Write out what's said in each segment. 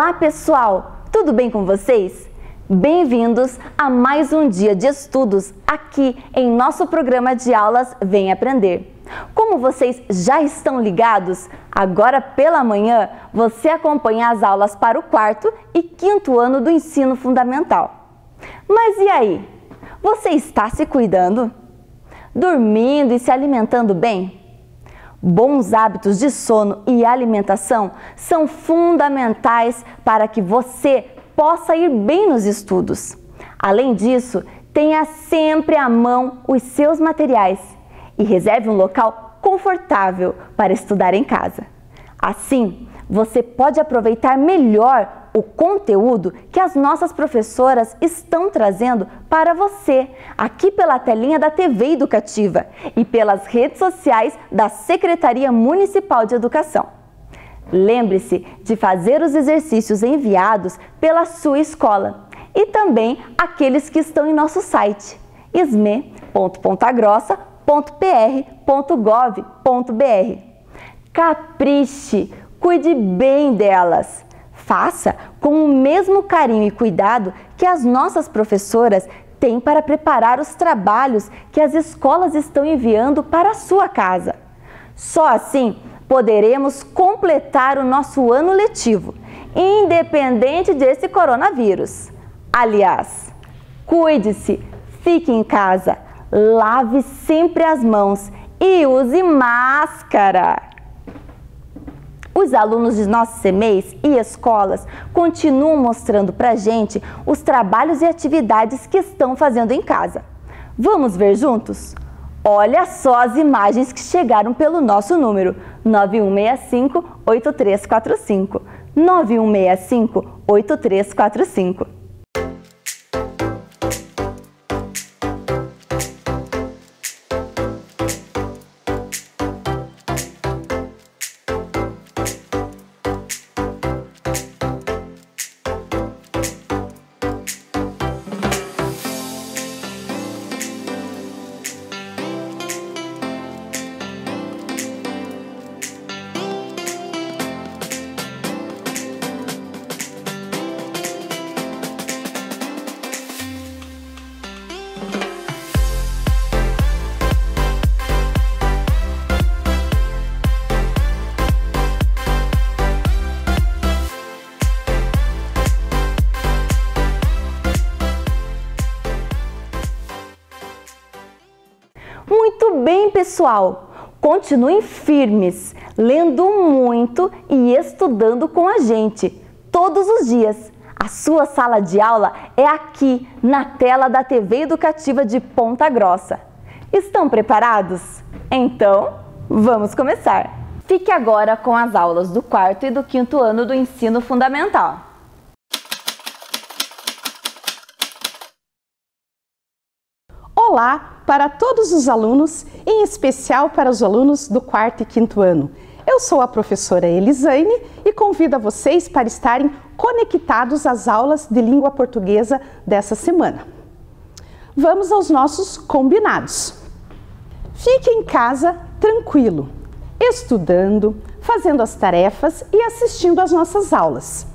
Olá pessoal, tudo bem com vocês? Bem-vindos a mais um dia de estudos aqui em nosso programa de aulas Vem Aprender. Como vocês já estão ligados, agora pela manhã você acompanha as aulas para o quarto e quinto ano do ensino fundamental. Mas e aí? Você está se cuidando? Dormindo e se alimentando bem? Bons hábitos de sono e alimentação são fundamentais para que você possa ir bem nos estudos. Além disso, tenha sempre à mão os seus materiais e reserve um local confortável para estudar em casa. Assim, você pode aproveitar melhor o conteúdo que as nossas professoras estão trazendo para você, aqui pela telinha da TV Educativa e pelas redes sociais da Secretaria Municipal de Educação. Lembre-se de fazer os exercícios enviados pela sua escola e também aqueles que estão em nosso site sme.pontagrossa.pr.gov.br. Capriche, cuide bem delas. Faça com o mesmo carinho e cuidado que as nossas professoras têm para preparar os trabalhos que as escolas estão enviando para a sua casa. Só assim poderemos completar o nosso ano letivo, independente desse coronavírus. Aliás, cuide-se, fique em casa, lave sempre as mãos e use máscara. Os alunos de nossos CMEs e escolas continuam mostrando para a gente os trabalhos e atividades que estão fazendo em casa. Vamos ver juntos? Olha só as imagens que chegaram pelo nosso número 9165-8345. 9165-8345. Muito bem, pessoal! Continuem firmes, lendo muito e estudando com a gente, todos os dias. A sua sala de aula é aqui, na tela da TV Educativa de Ponta Grossa. Estão preparados? Então, vamos começar! Fique agora com as aulas do quarto e do quinto ano do ensino fundamental. Olá para todos os alunos, em especial para os alunos do quarto e quinto ano. Eu sou a professora Elisaine e convido a vocês para estarem conectados às aulas de língua portuguesa dessa semana. Vamos aos nossos combinados. Fique em casa tranquilo, estudando, fazendo as tarefas e assistindo às nossas aulas.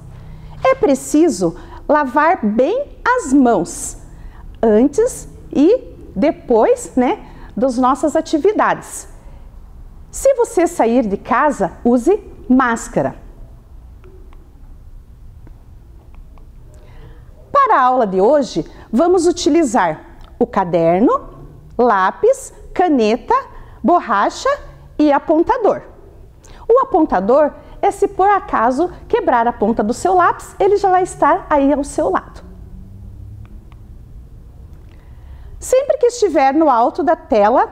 É preciso lavar bem as mãos antes e depois, das nossas atividades. Se você sair de casa, use máscara. Para a aula de hoje, vamos utilizar o caderno, lápis, caneta, borracha e apontador. O apontador é se por acaso quebrar a ponta do seu lápis, ele já vai estar aí ao seu lado. Sempre que estiver no alto da tela,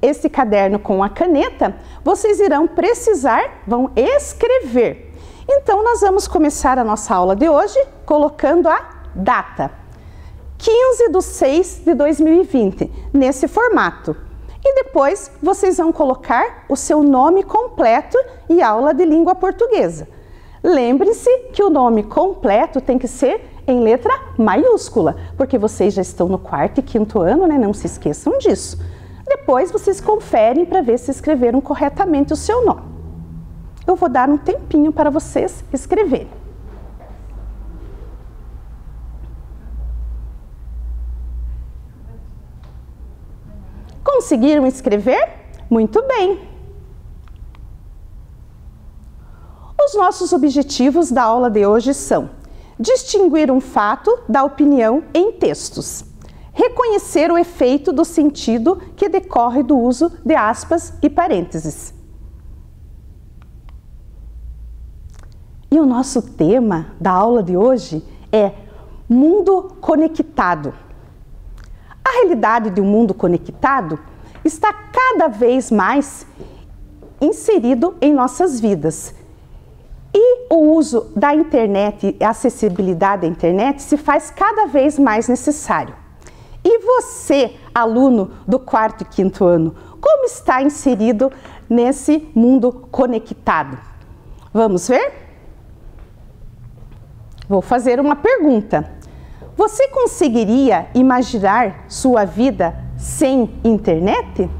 esse caderno com a caneta, vocês vão escrever. Então, nós vamos começar a nossa aula de hoje colocando a data. 15/6/2020, nesse formato. E depois, vocês vão colocar o seu nome completo e aula de língua portuguesa. Lembre-se que o nome completo tem que ser em letra maiúscula, porque vocês já estão no quarto e quinto ano, não se esqueçam disso. Depois vocês conferem para ver se escreveram corretamente o seu nome. Eu vou dar um tempinho para vocês escreverem. Conseguiram escrever? Muito bem! Os nossos objetivos da aula de hoje são: distinguir um fato da opinião em textos, reconhecer o efeito do sentido que decorre do uso de aspas e parênteses. E o nosso tema da aula de hoje é mundo conectado. A realidade de um mundo conectado está cada vez mais inserido em nossas vidas. E o uso da internet e a acessibilidade à internet se faz cada vez mais necessário. E você, aluno do 4º e 5º ano, como está inserido nesse mundo conectado? Vamos ver? Vou fazer uma pergunta. Você conseguiria imaginar sua vida sem internet?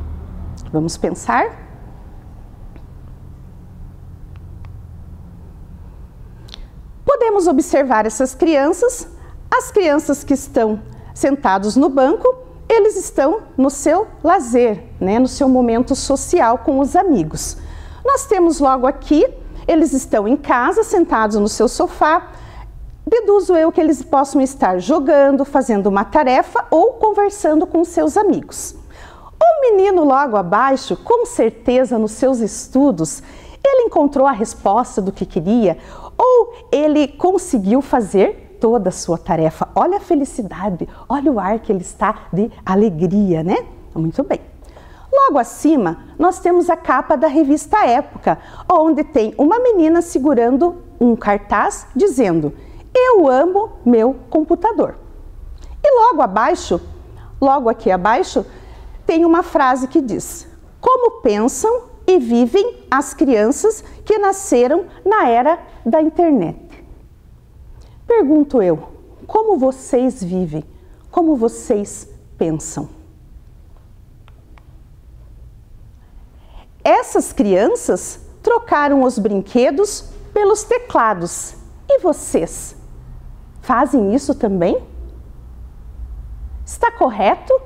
Vamos pensar? Podemos observar essas crianças, as crianças que estão sentados no banco, eles estão no seu lazer, né, no seu momento social com os amigos. Nós temos logo aqui, eles estão em casa, sentados no seu sofá, deduzo eu que eles possam estar jogando, fazendo uma tarefa ou conversando com seus amigos. O menino logo abaixo, com certeza nos seus estudos, ele encontrou a resposta do que queria ou ele conseguiu fazer toda a sua tarefa. Olha a felicidade, olha o ar que ele está de alegria, né? Muito bem. Logo acima, nós temos a capa da revista Época, onde tem uma menina segurando um cartaz dizendo: "Eu amo meu computador". E logo abaixo, logo aqui abaixo, tem uma frase que diz: "Como pensam e vivem as crianças que nasceram na era da internet?". Pergunto eu, como vocês vivem? Como vocês pensam? Essas crianças trocaram os brinquedos pelos teclados. E vocês? Fazem isso também? Está correto?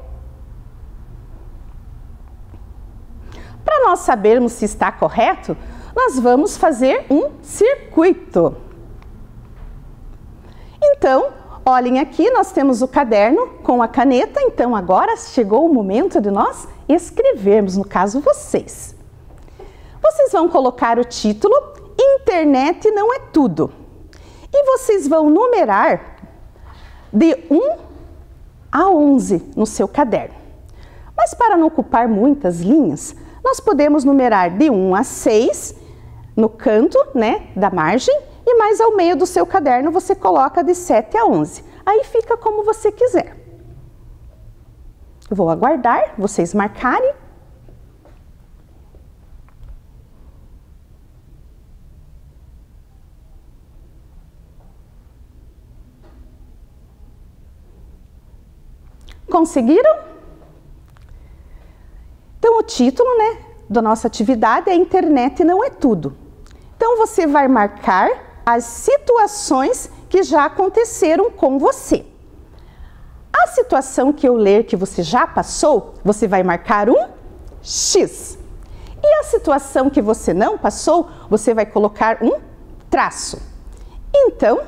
Para nós sabermos se está correto, nós vamos fazer um circuito. Então, olhem aqui, nós temos o caderno com a caneta, então agora chegou o momento de nós escrevermos, no caso vocês. Vocês vão colocar o título "Internet não é tudo". E vocês vão numerar de 1 a 11 no seu caderno. Mas para não ocupar muitas linhas, nós podemos numerar de 1 a 6 no canto, né, da margem, e mais ao meio do seu caderno você coloca de 7 a 11. Aí fica como você quiser. Eu vou aguardar vocês marcarem. Conseguiram? Então o título, né, da nossa atividade é "Internet não é tudo". Então você vai marcar as situações que já aconteceram com você. A situação que eu ler que você já passou, você vai marcar um X. E a situação que você não passou, você vai colocar um traço. Então,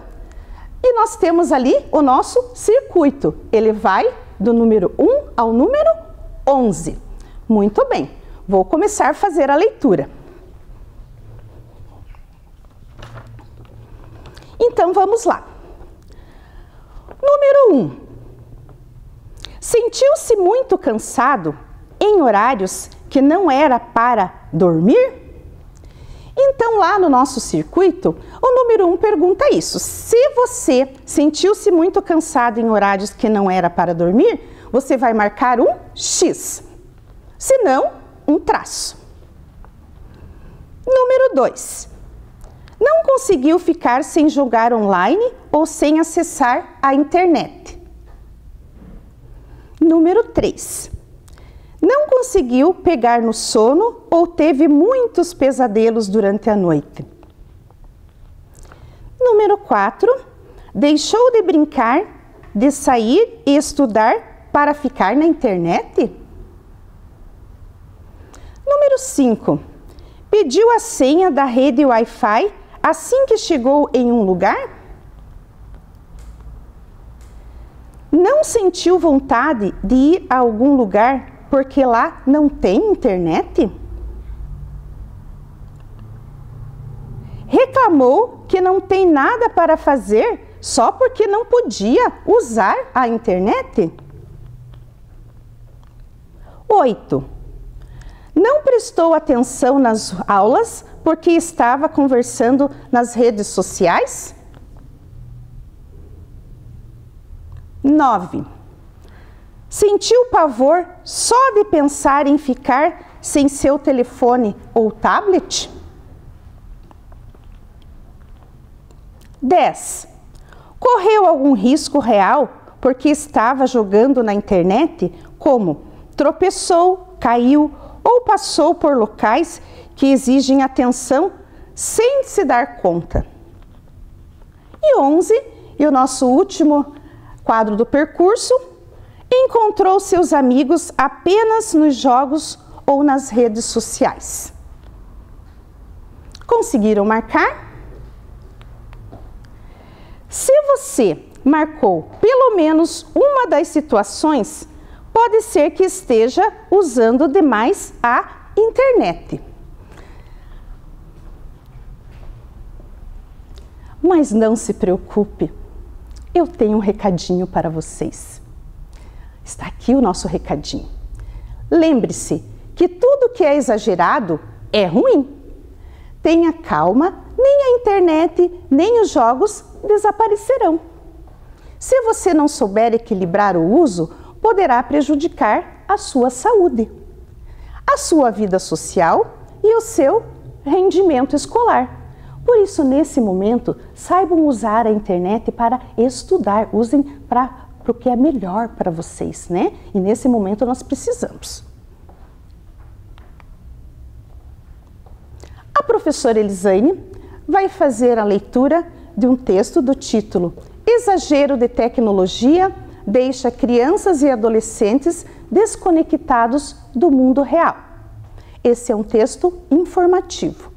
e nós temos ali o nosso circuito. Ele vai do número 1 ao número 11. Muito bem, vou começar a fazer a leitura. Então vamos lá. Número 1. Sentiu-se muito cansado em horários que não era para dormir? Então lá no nosso circuito, o número 1 pergunta isso. Se você sentiu-se muito cansado em horários que não era para dormir, você vai marcar um X. Se não, um traço. Número 2. Não conseguiu ficar sem jogar online ou sem acessar a internet. Número 3. Não conseguiu pegar no sono ou teve muitos pesadelos durante a noite. Número 4. Deixou de brincar, de sair e estudar para ficar na internet? Número 5. Pediu a senha da rede Wi-Fi assim que chegou em um lugar? Não sentiu vontade de ir a algum lugar porque lá não tem internet? Reclamou que não tem nada para fazer só porque não podia usar a internet? 8. Não prestou atenção nas aulas porque estava conversando nas redes sociais? 9. Sentiu pavor só de pensar em ficar sem seu telefone ou tablet? 10. Correu algum risco real porque estava jogando na internet, como tropeçou, caiu ou passou por locais que exigem atenção sem se dar conta? E 11, e o nosso último quadro do percurso, encontrou seus amigos apenas nos jogos ou nas redes sociais. Conseguiram marcar? Se você marcou pelo menos uma das situações, pode ser que esteja usando demais a internet. Mas não se preocupe, eu tenho um recadinho para vocês. Está aqui o nosso recadinho. Lembre-se que tudo que é exagerado é ruim. Tenha calma, nem a internet, nem os jogos desaparecerão. Se você não souber equilibrar o uso, poderá prejudicar a sua saúde, a sua vida social e o seu rendimento escolar. Por isso, nesse momento, saibam usar a internet para estudar, usem para o que é melhor para vocês, né? E nesse momento nós precisamos. A professora Elisane vai fazer a leitura de um texto do título Exagero de tecnologia deixa crianças e adolescentes desconectados do mundo real. Esse é um texto informativo.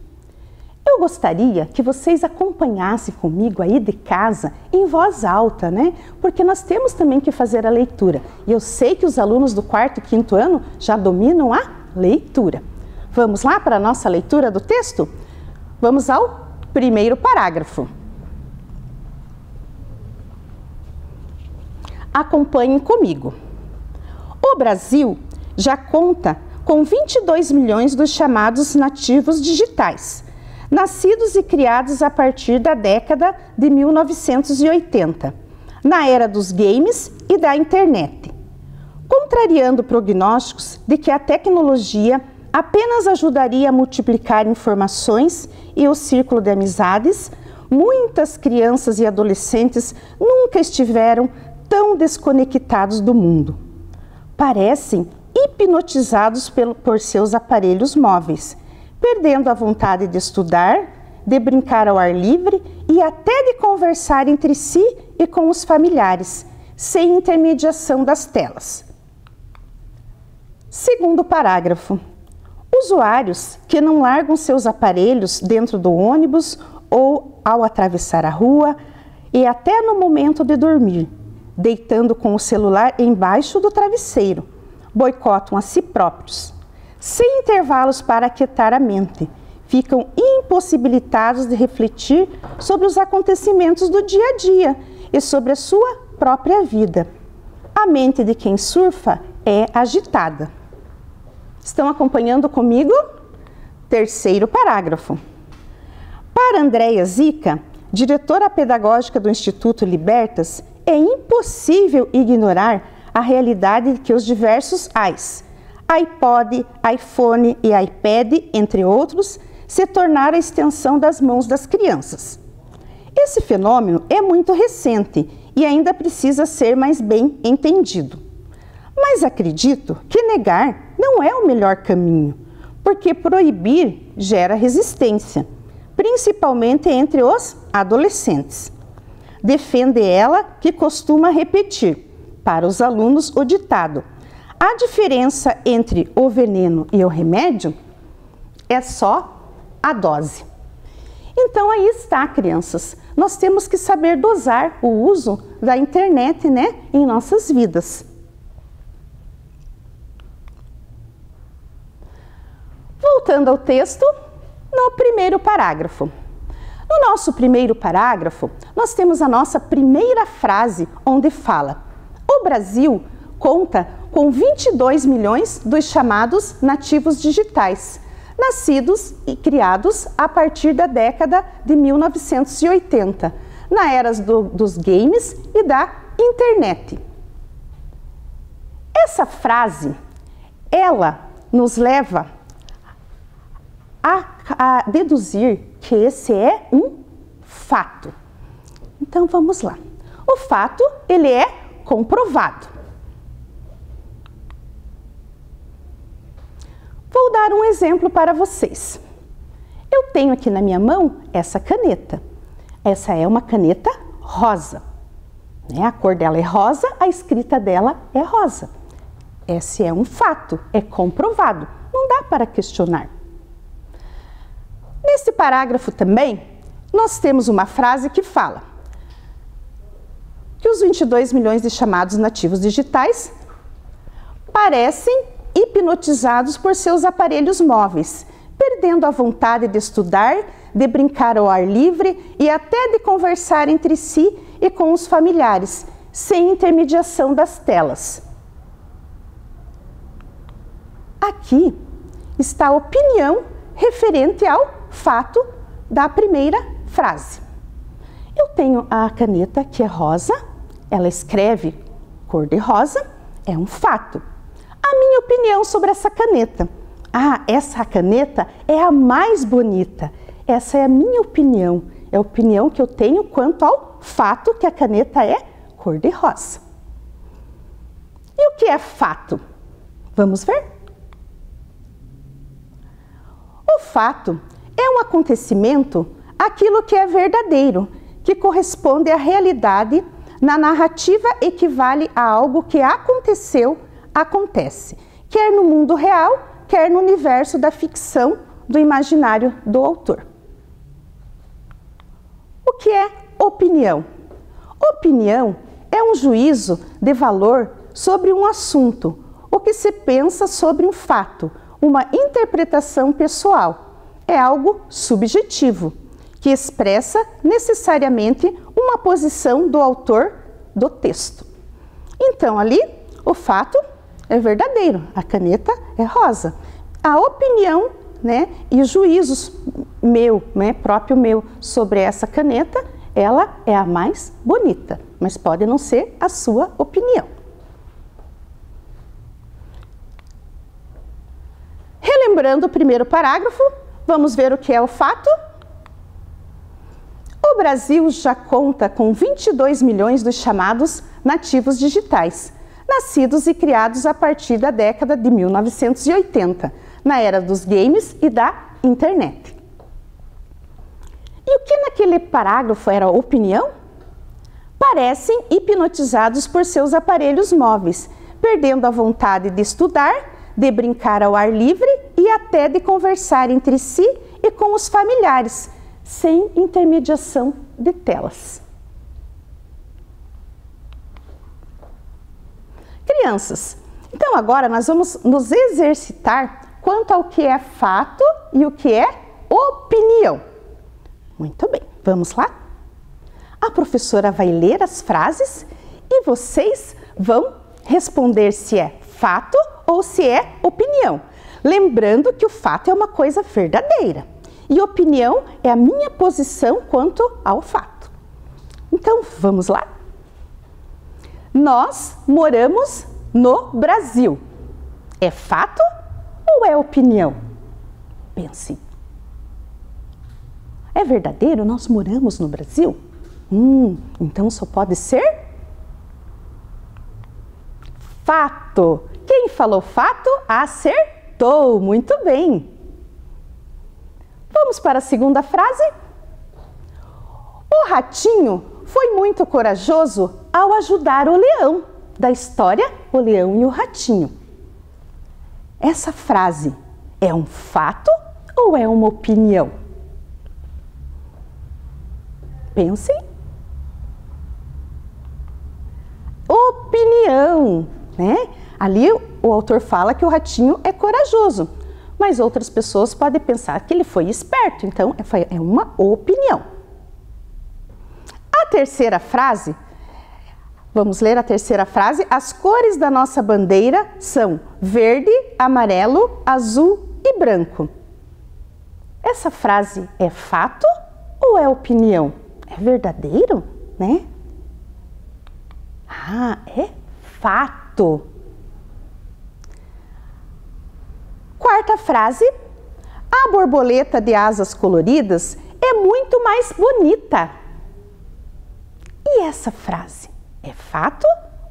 Eu gostaria que vocês acompanhassem comigo aí de casa em voz alta, né? Porque nós temos também que fazer a leitura. E eu sei que os alunos do 4º e 5º ano já dominam a leitura. Vamos lá para a nossa leitura do texto? Vamos ao primeiro parágrafo. Acompanhem comigo. O Brasil já conta com 22 milhões dos chamados nativos digitais, nascidos e criados a partir da década de 1980, na era dos games e da internet. Contrariando prognósticos de que a tecnologia apenas ajudaria a multiplicar informações e o círculo de amizades, muitas crianças e adolescentes nunca estiveram tão desconectados do mundo. Parecem hipnotizados por seus aparelhos móveis, perdendo a vontade de estudar, de brincar ao ar livre e até de conversar entre si e com os familiares, sem intermediação das telas. Segundo parágrafo. Usuários que não largam seus aparelhos dentro do ônibus ou ao atravessar a rua e até no momento de dormir, deitando com o celular embaixo do travesseiro, boicotam a si próprios. Sem intervalos para aquietar a mente, ficam impossibilitados de refletir sobre os acontecimentos do dia a dia e sobre a sua própria vida. A mente de quem surfa é agitada. Estão acompanhando comigo? Terceiro parágrafo. Para Andréia Zica, diretora pedagógica do Instituto Libertas, é impossível ignorar a realidade de que os diversos AIs, iPod, iPhone e iPad, entre outros, se tornaram a extensão das mãos das crianças. Esse fenômeno é muito recente e ainda precisa ser mais bem entendido. Mas acredito que negar não é o melhor caminho, porque proibir gera resistência, principalmente entre os adolescentes. Defende ela que costuma repetir para os alunos o ditado: a diferença entre o veneno e o remédio é só a dose. Então aí está, crianças. Nós temos que saber dosar o uso da internet, né, em nossas vidas. Voltando ao texto, no primeiro parágrafo. No nosso primeiro parágrafo, nós temos a nossa primeira frase, onde fala: o Brasil conta com 22 milhões dos chamados nativos digitais, nascidos e criados a partir da década de 1980, na era dos games e da internet. Essa frase, ela nos leva a deduzir que esse é um fato. Então vamos lá. O fato, ele é comprovado. Vou dar um exemplo para vocês. Eu tenho aqui na minha mão essa caneta. Essa é uma caneta rosa. A cor dela é rosa, a escrita dela é rosa. Esse é um fato, é comprovado. Não dá para questionar. Nesse parágrafo também, nós temos uma frase que fala que os 22 milhões de chamados nativos digitais parecem hipnotizados por seus aparelhos móveis, perdendo a vontade de estudar, de brincar ao ar livre e até de conversar entre si e com os familiares, sem intermediação das telas. Aqui está a opinião referente ao fato da primeira frase. Eu tenho a caneta que é rosa, ela escreve cor de rosa, é um fato. A minha opinião sobre essa caneta. Ah, essa caneta é a mais bonita. Essa é a minha opinião. É a opinião que eu tenho quanto ao fato que a caneta é cor de rosa. E o que é fato? Vamos ver? O fato é um acontecimento, aquilo que é verdadeiro, que corresponde à realidade, na narrativa equivale a algo que aconteceu, acontece, quer no mundo real, quer no universo da ficção, do imaginário do autor. O que é opinião? Opinião é um juízo de valor sobre um assunto, o que se pensa sobre um fato, uma interpretação pessoal. É algo subjetivo, que expressa necessariamente uma posição do autor do texto. Então, ali, o fato é verdadeiro, a caneta é rosa. A opinião, né, e os juízos próprio meu, sobre essa caneta, ela é a mais bonita, mas pode não ser a sua opinião. Relembrando o primeiro parágrafo, vamos ver o que é o fato. O Brasil já conta com 22 milhões dos chamados nativos digitais, nascidos e criados a partir da década de 1980, na era dos games e da internet. E o que naquele parágrafo era opinião? Parecem hipnotizados por seus aparelhos móveis, perdendo a vontade de estudar, de brincar ao ar livre e até de conversar entre si e com os familiares, sem intermediação de telas. Crianças, então agora nós vamos nos exercitar quanto ao que é fato e o que é opinião. Muito bem, vamos lá? A professora vai ler as frases e vocês vão responder se é fato ou se é opinião. Lembrando que o fato é uma coisa verdadeira e opinião é a minha posição quanto ao fato. Então, vamos lá? Nós moramos no Brasil. É fato ou é opinião? Pense. É verdadeiro? Nós moramos no Brasil? Então só pode ser fato. Quem falou fato, acertou. Muito bem. Vamos para a segunda frase? O ratinho foi muito corajoso ao ajudar o leão, da história O Leão e o Ratinho. Essa frase é um fato ou é uma opinião? Pensem. Opinião, né? Ali o autor fala que o ratinho é corajoso, mas outras pessoas podem pensar que ele foi esperto, então é uma opinião. A terceira frase, vamos ler a terceira frase. As cores da nossa bandeira são verde, amarelo, azul e branco. Essa frase é fato ou é opinião? É verdadeiro, né? Ah, é fato. Quarta frase. A borboleta de asas coloridas é muito mais bonita. E essa frase é fato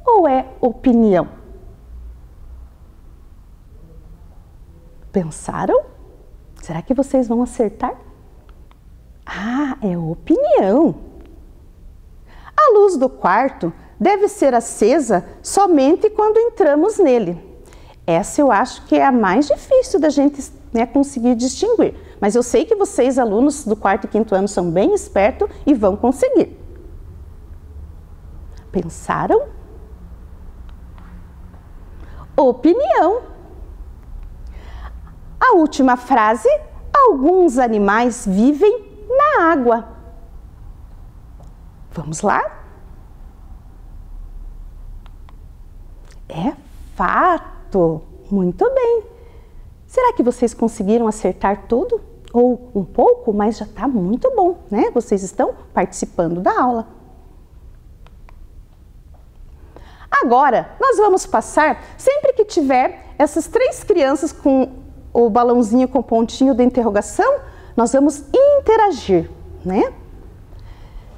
ou é opinião? Pensaram? Será que vocês vão acertar? Ah, é opinião. A luz do quarto deve ser acesa somente quando entramos nele. Essa eu acho que é a mais difícil da gente, né, conseguir distinguir. Mas eu sei que vocês, alunos do quarto e quinto ano, são bem espertos e vão conseguir. Pensaram? Opinião. A última frase. Alguns animais vivem na água. Vamos lá? É fato. Muito bem. Será que vocês conseguiram acertar tudo? Ou um pouco, mas já está muito bom, né? Vocês estão participando da aula. Agora, nós vamos passar, sempre que tiver essas três crianças com o balãozinho com pontinho de interrogação, nós vamos interagir, né?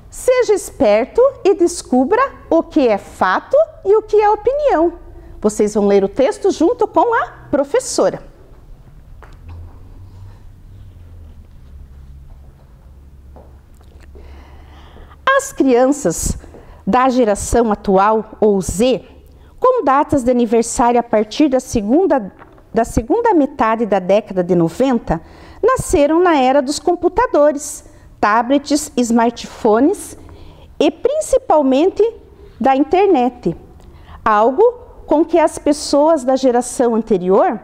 Seja esperto e descubra o que é fato e o que é opinião. Vocês vão ler o texto junto com a professora. As crianças da geração atual, ou Z, com datas de aniversário a partir da segunda metade da década de 90, nasceram na era dos computadores, tablets, smartphones e principalmente da internet, algo com que as pessoas da geração anterior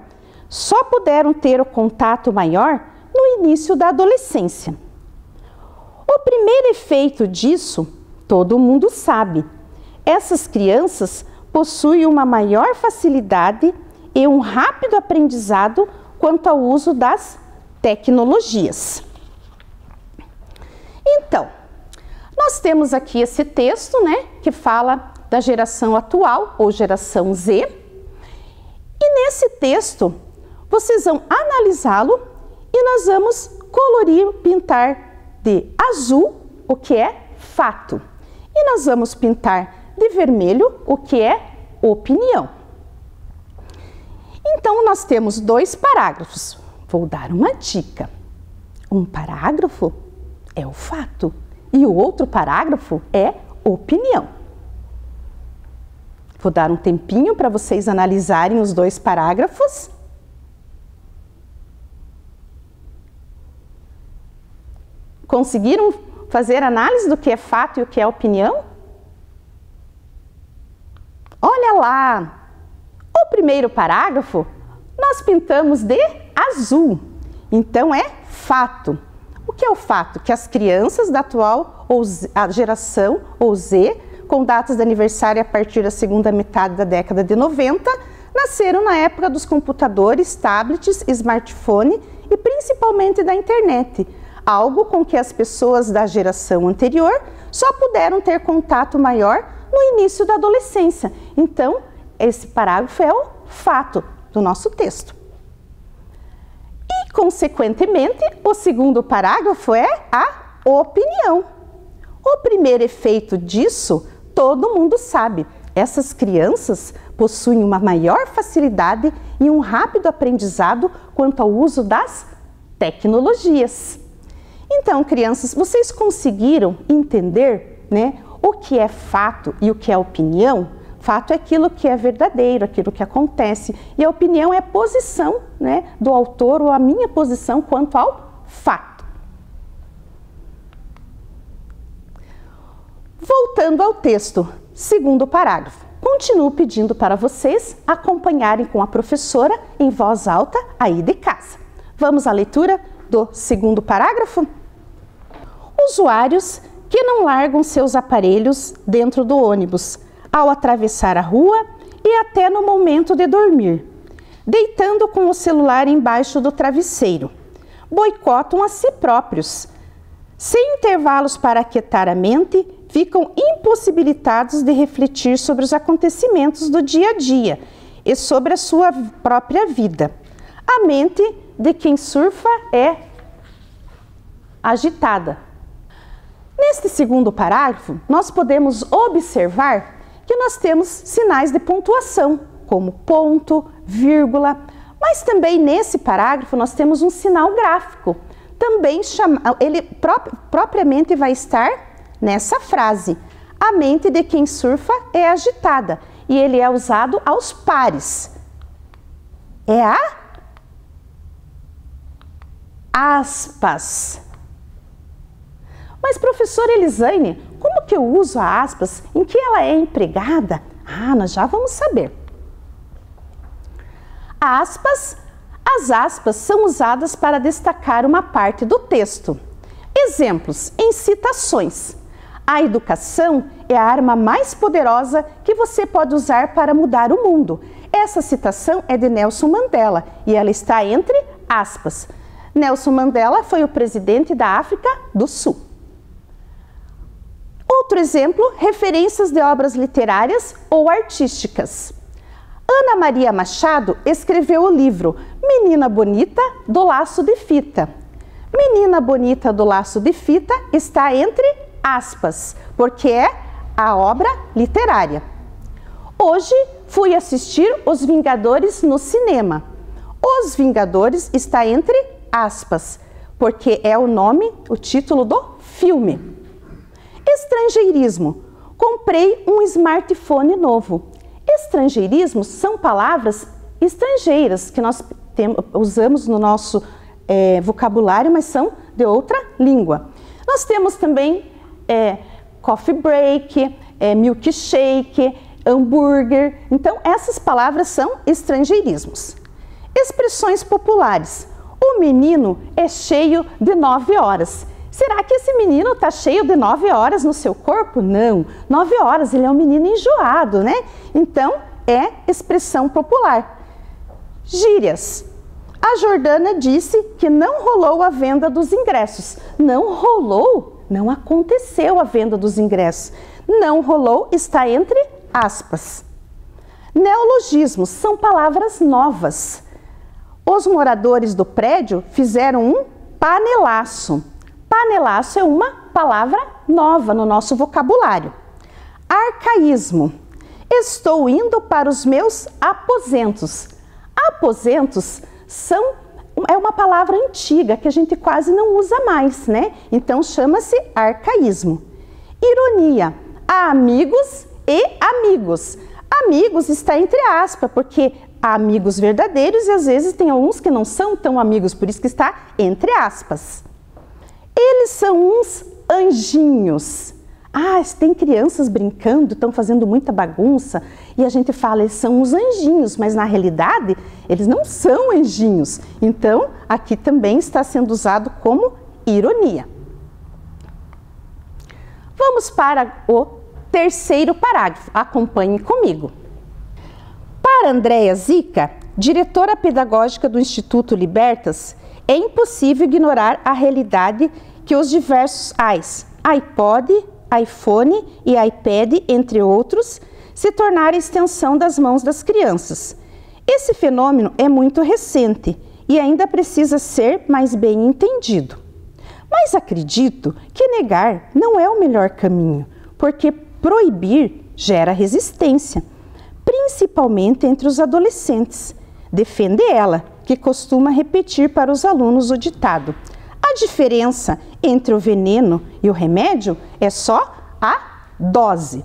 só puderam ter o contato maior no início da adolescência. O primeiro efeito disso, todo mundo sabe. Essas crianças possuem uma maior facilidade e um rápido aprendizado quanto ao uso das tecnologias. Então, nós temos aqui esse texto, né, que fala da geração atual, ou geração Z. E nesse texto, vocês vão analisá-lo e nós vamos colorir, pintar de azul, o que é fato. E nós vamos pintar de vermelho, o que é opinião. Então, nós temos dois parágrafos. Vou dar uma dica. Um parágrafo é o fato e o outro parágrafo é opinião. Vou dar um tempinho para vocês analisarem os dois parágrafos. Conseguiram fazer análise do que é fato e o que é opinião? Olha lá! O primeiro parágrafo nós pintamos de azul, então é fato. O que é o fato? Que as crianças da atual a geração ou Z, com datas de aniversário a partir da segunda metade da década de 90, nasceram na época dos computadores, tablets, smartphone e principalmente da internet, algo com que as pessoas da geração anterior só puderam ter contato maior no início da adolescência. Então, esse parágrafo é o fato do nosso texto. E, consequentemente, o segundo parágrafo é a opinião. O primeiro efeito disso, todo mundo sabe. Essas crianças possuem uma maior facilidade e um rápido aprendizado quanto ao uso das tecnologias. Então, crianças, vocês conseguiram entender, né, o que é fato e o que é opinião? Fato é aquilo que é verdadeiro, aquilo que acontece. E a opinião é a posição, né, do autor ou a minha posição quanto ao fato. Voltando ao texto, segundo parágrafo. Continuo pedindo para vocês acompanharem com a professora em voz alta aí de casa. Vamos à leitura do segundo parágrafo? Usuários que não largam seus aparelhos dentro do ônibus, ao atravessar a rua e até no momento de dormir, deitando com o celular embaixo do travesseiro, boicotam a si próprios. Sem intervalos para aquietar a mente, ficam impossibilitados de refletir sobre os acontecimentos do dia a dia e sobre a sua própria vida. A mente de quem surfa é agitada. Neste segundo parágrafo, nós podemos observar que nós temos sinais de pontuação, como ponto, vírgula, mas também nesse parágrafo nós temos um sinal gráfico. Também ele propriamente vai estar nessa frase. A mente de quem surfa é agitada e ele é usado aos pares. É a aspas. Mas, professora Elisane, como que eu uso a aspas? Em que ela é empregada? Nós já vamos saber. As aspas são usadas para destacar uma parte do texto. Exemplos em citações. A educação é a arma mais poderosa que você pode usar para mudar o mundo. Essa citação é de Nelson Mandela e ela está entre aspas. Nelson Mandela foi o presidente da África do Sul. Outro exemplo, referências de obras literárias ou artísticas. Ana Maria Machado escreveu o livro Menina Bonita do Laço de Fita. Menina Bonita do Laço de Fita está entre aspas, porque é a obra literária. Hoje fui assistir Os Vingadores no cinema. Os Vingadores está entre aspas, porque é o nome, o título do filme. Estrangeirismo. Comprei um smartphone novo. Estrangeirismos são palavras estrangeiras que nós usamos no nosso vocabulário, mas são de outra língua. Nós temos também coffee break, milkshake, hambúrguer. Então, essas palavras são estrangeirismos. Expressões populares. O menino é cheio de 9 horas. Será que esse menino está cheio de 9 horas no seu corpo? Não, 9 horas, ele é um menino enjoado, né? Então, é expressão popular. Gírias. A Jordana disse que não rolou a venda dos ingressos. Não rolou? Não aconteceu a venda dos ingressos. Não rolou está entre aspas. Neologismos são palavras novas. Os moradores do prédio fizeram um panelaço. Panelaço é uma palavra nova no nosso vocabulário. Arcaísmo. Estou indo para os meus aposentos. Aposentos é uma palavra antiga que a gente quase não usa mais, né? Então chama-se arcaísmo. Ironia. Há amigos e amigos. Amigos está entre aspas, porque há amigos verdadeiros e às vezes tem alguns que não são tão amigos, por isso que está entre aspas. Eles são uns anjinhos. Tem crianças brincando, estão fazendo muita bagunça e a gente fala, eles são uns anjinhos, mas na realidade eles não são anjinhos. Então, aqui também está sendo usado como ironia. Vamos para o terceiro parágrafo. Acompanhe comigo. Para Andréa Zica, diretora pedagógica do Instituto Libertas, é impossível ignorar a realidade que os diversos iPod, iPhone e iPad, entre outros, se tornaram extensão das mãos das crianças. Esse fenômeno é muito recente e ainda precisa ser mais bem entendido. Mas acredito que negar não é o melhor caminho, porque proibir gera resistência, principalmente entre os adolescentes. Defende ela, que costuma repetir para os alunos o ditado: a diferença entre o veneno e o remédio é só a dose.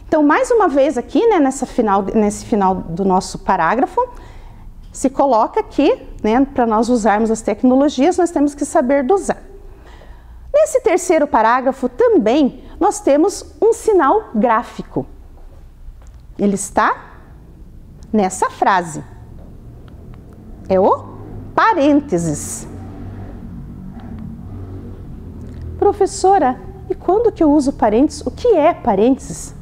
Então, mais uma vez aqui, né, nesse final do nosso parágrafo, se coloca que, né, para nós usarmos as tecnologias, nós temos que saber dosar. Nesse terceiro parágrafo também, nós temos um sinal gráfico. Ele está nessa frase. É o parênteses. Professora, e quando que eu uso parênteses? O que é parênteses?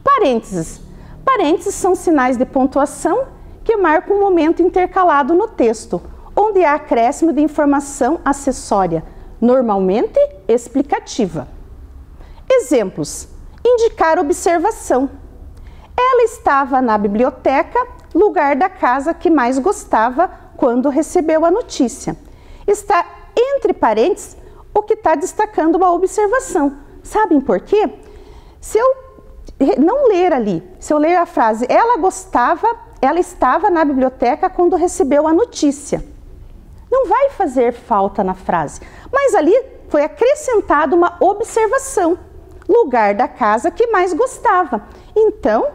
Parênteses. Parênteses são sinais de pontuação que marcam um momento intercalado no texto, onde há acréscimo de informação acessória, normalmente explicativa. Exemplos: indicar observação. Ela estava na biblioteca, lugar da casa que mais gostava, quando recebeu a notícia. Está entre parênteses o que está destacando uma observação. Sabem por quê? Se eu não ler ali, se eu ler a frase, ela estava na biblioteca quando recebeu a notícia, não vai fazer falta na frase, mas ali foi acrescentada uma observação, lugar da casa que mais gostava. Então,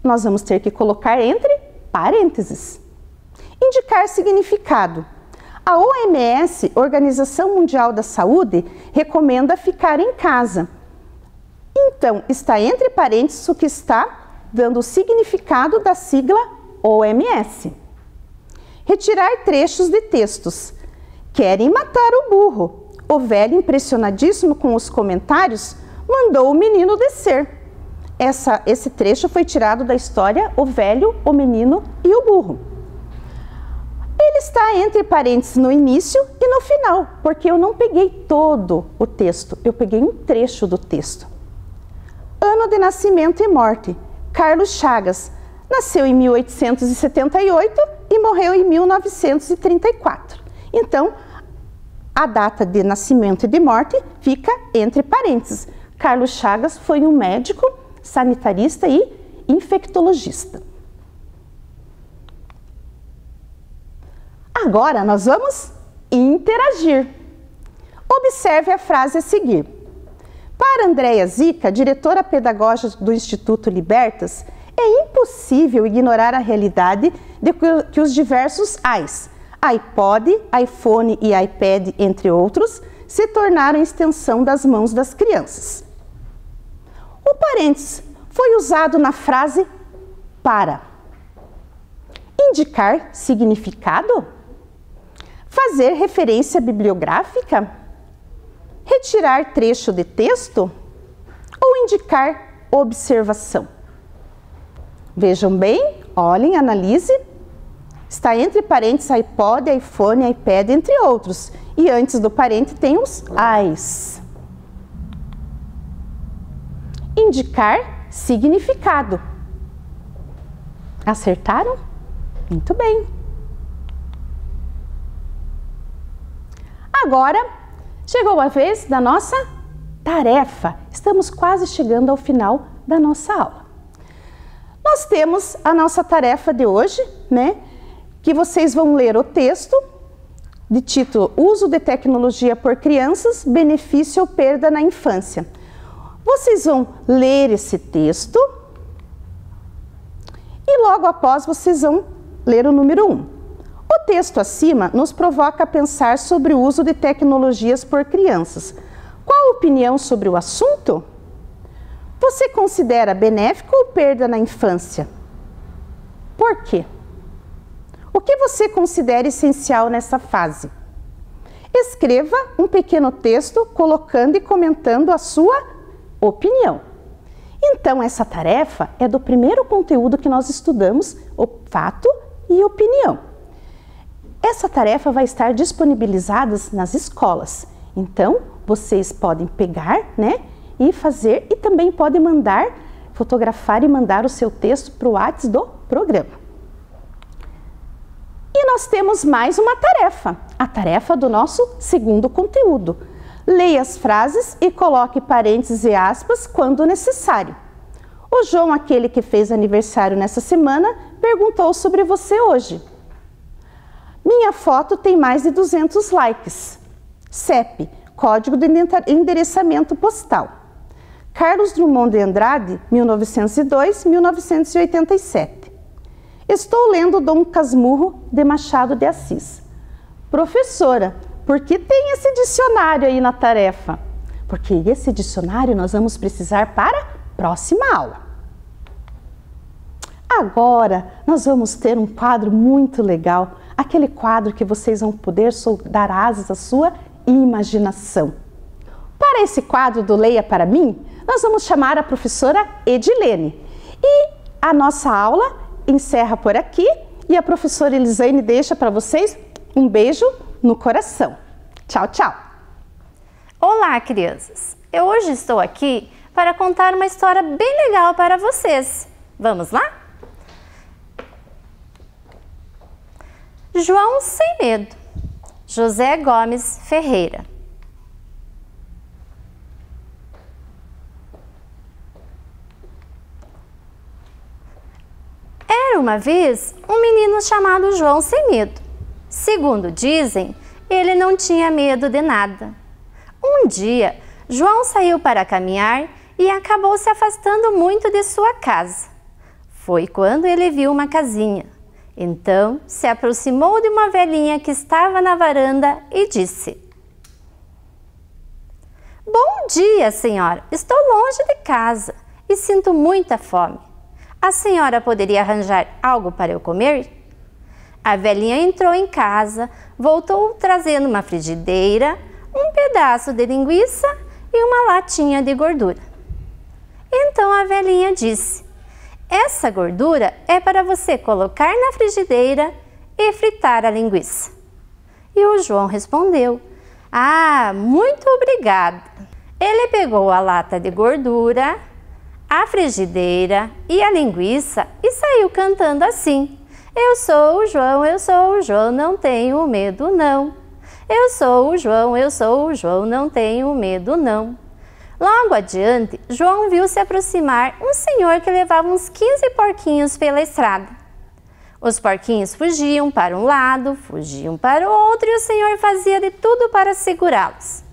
nós vamos ter que colocar entre parênteses. Indicar significado. A OMS, Organização Mundial da Saúde, recomenda ficar em casa. Então, está entre parênteses o que está dando o significado da sigla OMS. Retirar trechos de textos. Querem matar o burro. O velho, impressionadíssimo com os comentários, mandou o menino descer. Esse trecho foi tirado da história O Velho, o Menino e o Burro. Ele está entre parênteses no início e no final, porque eu não peguei todo o texto, eu peguei um trecho do texto. Ano de nascimento e morte. Carlos Chagas nasceu em 1878 e morreu em 1934. Então, a data de nascimento e de morte fica entre parênteses. Carlos Chagas foi um médico, sanitarista e infectologista. Agora nós vamos interagir. Observe a frase a seguir. Para Andréia Zica, diretora pedagógica do Instituto Libertas, é impossível ignorar a realidade de que os diversos AIs, iPod, iPhone e iPad, entre outros, se tornaram extensão das mãos das crianças. O parênteses foi usado na frase para indicar significado, fazer referência bibliográfica, retirar trecho de texto ou indicar observação. Vejam bem, olhem, analise. Está entre parênteses iPod, iPhone, iPad, entre outros. E antes do parênteses tem os AIs. Indicar significado. Acertaram? Muito bem. Agora, chegou a vez da nossa tarefa. Estamos quase chegando ao final da nossa aula. Nós temos a nossa tarefa de hoje, né? Que vocês vão ler o texto de título Uso de tecnologia por crianças, benefício ou perda na infância. Vocês vão ler esse texto e logo após vocês vão ler o número 1. O texto acima nos provoca a pensar sobre o uso de tecnologias por crianças. Qual a opinião sobre o assunto? Você considera benéfico ou perda na infância? Por quê? O que você considera essencial nessa fase? Escreva um pequeno texto colocando e comentando a sua opinião. Então, essa tarefa é do primeiro conteúdo que nós estudamos, o fato e opinião. Essa tarefa vai estar disponibilizada nas escolas. Então, vocês podem pegar, né, e fazer, e também podem mandar, fotografar e mandar o seu texto para o WhatsApp do programa. E nós temos mais uma tarefa, a tarefa do nosso segundo conteúdo. Leia as frases e coloque parênteses e aspas quando necessário. O João, aquele que fez aniversário nessa semana, perguntou sobre você hoje. Minha foto tem mais de 200 likes. CEP, código de endereçamento postal. Carlos Drummond de Andrade, 1902-1987. Estou lendo Dom Casmurro, de Machado de Assis. Professora, por que tem esse dicionário aí na tarefa? Porque esse dicionário nós vamos precisar para a próxima aula. Agora nós vamos ter um quadro muito legal, aquele quadro que vocês vão poder dar asas à sua imaginação. Para esse quadro do Leia para mim, nós vamos chamar a professora Edilene. E a nossa aula encerra por aqui e a professora Elisane deixa para vocês um beijo no coração. Tchau, tchau! Olá, crianças! Eu hoje estou aqui para contar uma história bem legal para vocês. Vamos lá? João Sem Medo, José Gomes Ferreira. Era uma vez um menino chamado João Sem Medo. Segundo dizem, ele não tinha medo de nada. Um dia, João saiu para caminhar e acabou se afastando muito de sua casa. Foi quando ele viu uma casinha. Então, se aproximou de uma velhinha que estava na varanda e disse: "Bom dia, senhora. Estou longe de casa e sinto muita fome. A senhora poderia arranjar algo para eu comer?" A velhinha entrou em casa, voltou trazendo uma frigideira, um pedaço de linguiça e uma latinha de gordura. Então a velhinha disse: "Essa gordura é para você colocar na frigideira e fritar a linguiça." E o João respondeu: "Ah, muito obrigada." Ele pegou a lata de gordura, a frigideira e a linguiça e saiu cantando assim: "Eu sou o João, não tenho medo não. Eu sou o João, não tenho medo não." Logo adiante, João viu se aproximar um senhor que levava uns 15 porquinhos pela estrada. Os porquinhos fugiam para um lado, fugiam para o outro e o senhor fazia de tudo para segurá-los.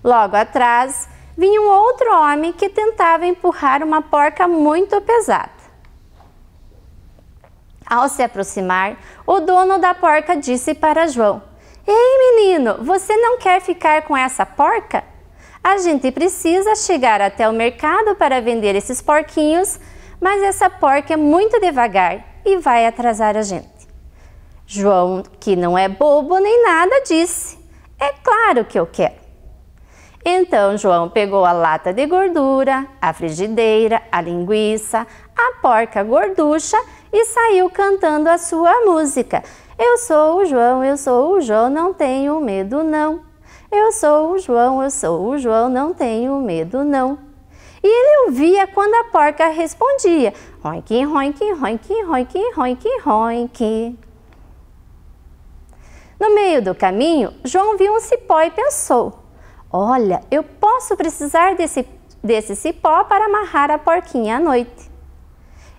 Logo atrás, vinha um outro homem que tentava empurrar uma porca muito pesada. Ao se aproximar, o dono da porca disse para João: "Ei, menino, você não quer ficar com essa porca? A gente precisa chegar até o mercado para vender esses porquinhos, mas essa porca é muito devagar e vai atrasar a gente." João, que não é bobo nem nada, disse: "É claro que eu quero." Então João pegou a lata de gordura, a frigideira, a linguiça, a porca gorducha e saiu cantando a sua música: "Eu sou o João, não tenho medo não. Eu sou o João, não tenho medo não." E ele ouvia quando a porca respondia: "Roinqui, roinqui, roinqui, roinqui, roinqui, roinqui." No meio do caminho, João viu um cipó e pensou: "Olha, eu posso precisar desse cipó para amarrar a porquinha à noite."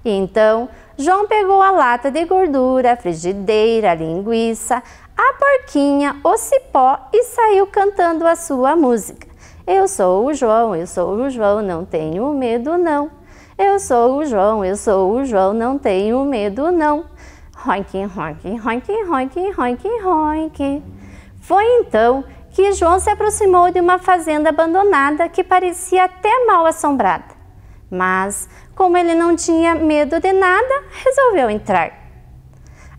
E então, João pegou a lata de gordura, a frigideira, a linguiça, a porquinha, o cipó e saiu cantando a sua música: "Eu sou o João, não tenho medo não. Eu sou o João, não tenho medo não. Roinqui, roinqui, roinqui, roinqui, roinqui, roinqui." Foi então que João se aproximou de uma fazenda abandonada que parecia até mal assombrada. Mas, como ele não tinha medo de nada, resolveu entrar.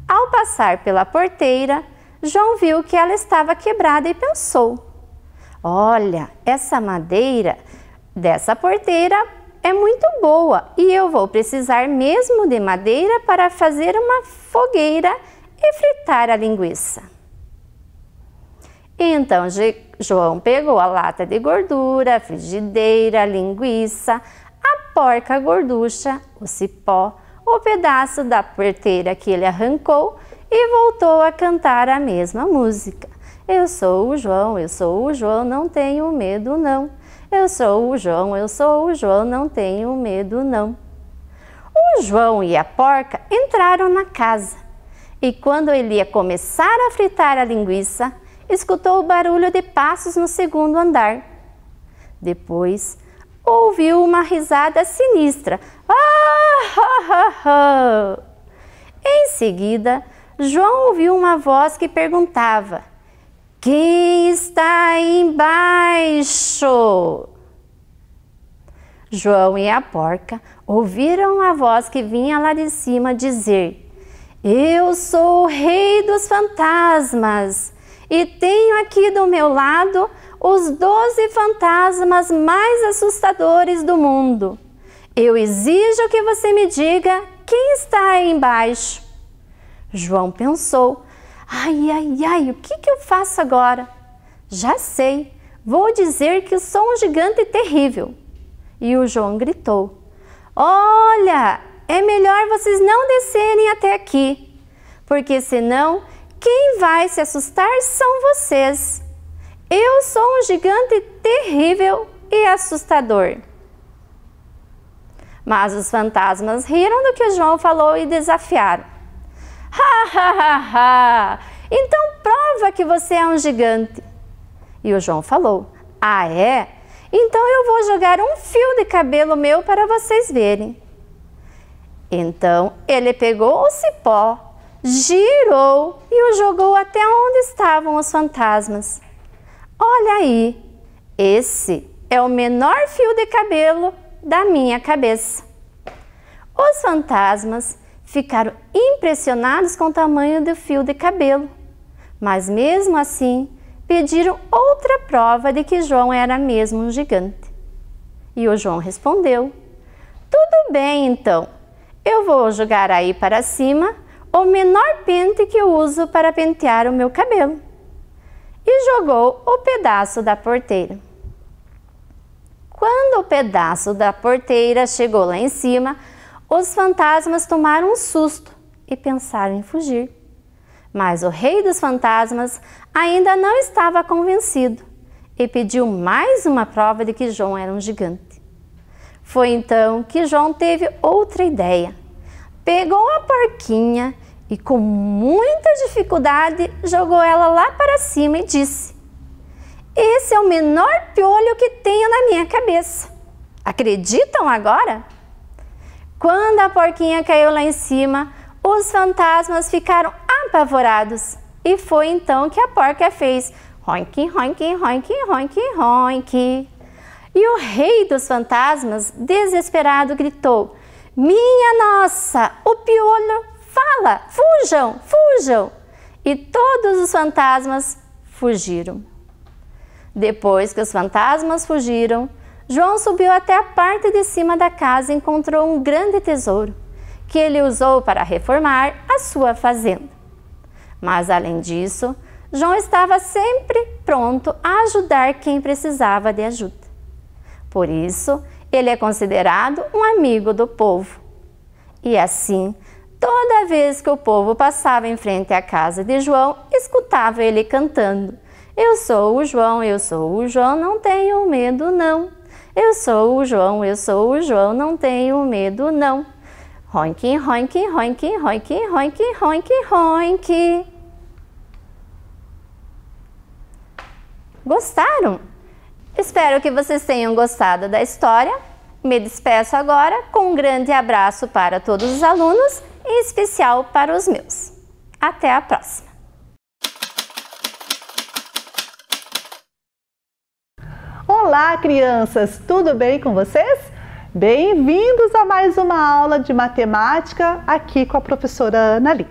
Ao passar pela porteira, João viu que ela estava quebrada e pensou: "Olha, essa madeira dessa porteira é muito boa e eu vou precisar mesmo de madeira para fazer uma fogueira e fritar a linguiça." Então João pegou a lata de gordura, a frigideira, a linguiça, a porca gorducha, o cipó, o pedaço da porteira que ele arrancou e voltou a cantar a mesma música: "Eu sou o João, não tenho medo não. Eu sou o João, não tenho medo não." O João e a porca entraram na casa e quando ele ia começar a fritar a linguiça, escutou o barulho de passos no segundo andar. Depois, ouviu uma risada sinistra. Em seguida, João ouviu uma voz que perguntava: quem está aí embaixo? João e a porca ouviram a voz que vinha lá de cima dizer: eu sou o rei dos fantasmas e tenho aqui do meu lado os 12 fantasmas mais assustadores do mundo. Eu exijo que você me diga quem está aí embaixo. João pensou: ai, o que eu faço agora? Já sei, vou dizer que sou um gigante terrível. E o João gritou: olha, é melhor vocês não descerem até aqui, porque senão quem vai se assustar são vocês. Eu sou um gigante terrível e assustador. Mas os fantasmas riram do que o João falou e desafiaram: então prova que você é um gigante. E o João falou: ah, é? Então eu vou jogar um fio de cabelo meu para vocês verem. Então ele pegou o cipó, girou e o jogou até onde estavam os fantasmas. Olha aí, esse é o menor fio de cabelo da minha cabeça. Os fantasmas ficaram impressionados com o tamanho do fio de cabelo, mas mesmo assim pediram outra prova de que João era mesmo um gigante. E o João respondeu: tudo bem então, eu vou jogar aí para cima o menor pente que eu uso para pentear o meu cabelo. E jogou o pedaço da porteira. Quando o pedaço da porteira chegou lá em cima, os fantasmas tomaram um susto e pensaram em fugir. Mas o rei dos fantasmas ainda não estava convencido e pediu mais uma prova de que João era um gigante. Foi então que João teve outra ideia. Pegou a porquinha e com muita dificuldade jogou ela lá para cima e disse: esse é o menor piolho que tenho na minha cabeça. Acreditam agora? Quando a porquinha caiu lá em cima, os fantasmas ficaram apavorados. E foi então que a porca fez roinque, roinque, roinque, roinque, roinque. E o rei dos fantasmas, desesperado, gritou: minha nossa, o piolho fala, fujam, fujam! E todos os fantasmas fugiram. Depois que os fantasmas fugiram, João subiu até a parte de cima da casa e encontrou um grande tesouro, que ele usou para reformar a sua fazenda. Mas além disso, João estava sempre pronto a ajudar quem precisava de ajuda. Por isso, ele é considerado um amigo do povo. E assim, toda vez que o povo passava em frente à casa de João, escutava ele cantando: eu sou o João, não tenho medo não. Eu sou o João, não tenho medo não. Roinque, roinque, roinque, roinque, roinque, roinque, roinque. Gostaram? Espero que vocês tenham gostado da história. Me despeço agora com um grande abraço para todos os alunos, em especial para os meus. Até a próxima! Olá, crianças! Tudo bem com vocês? Bem-vindos a mais uma aula de matemática aqui com a professora Ana Lee.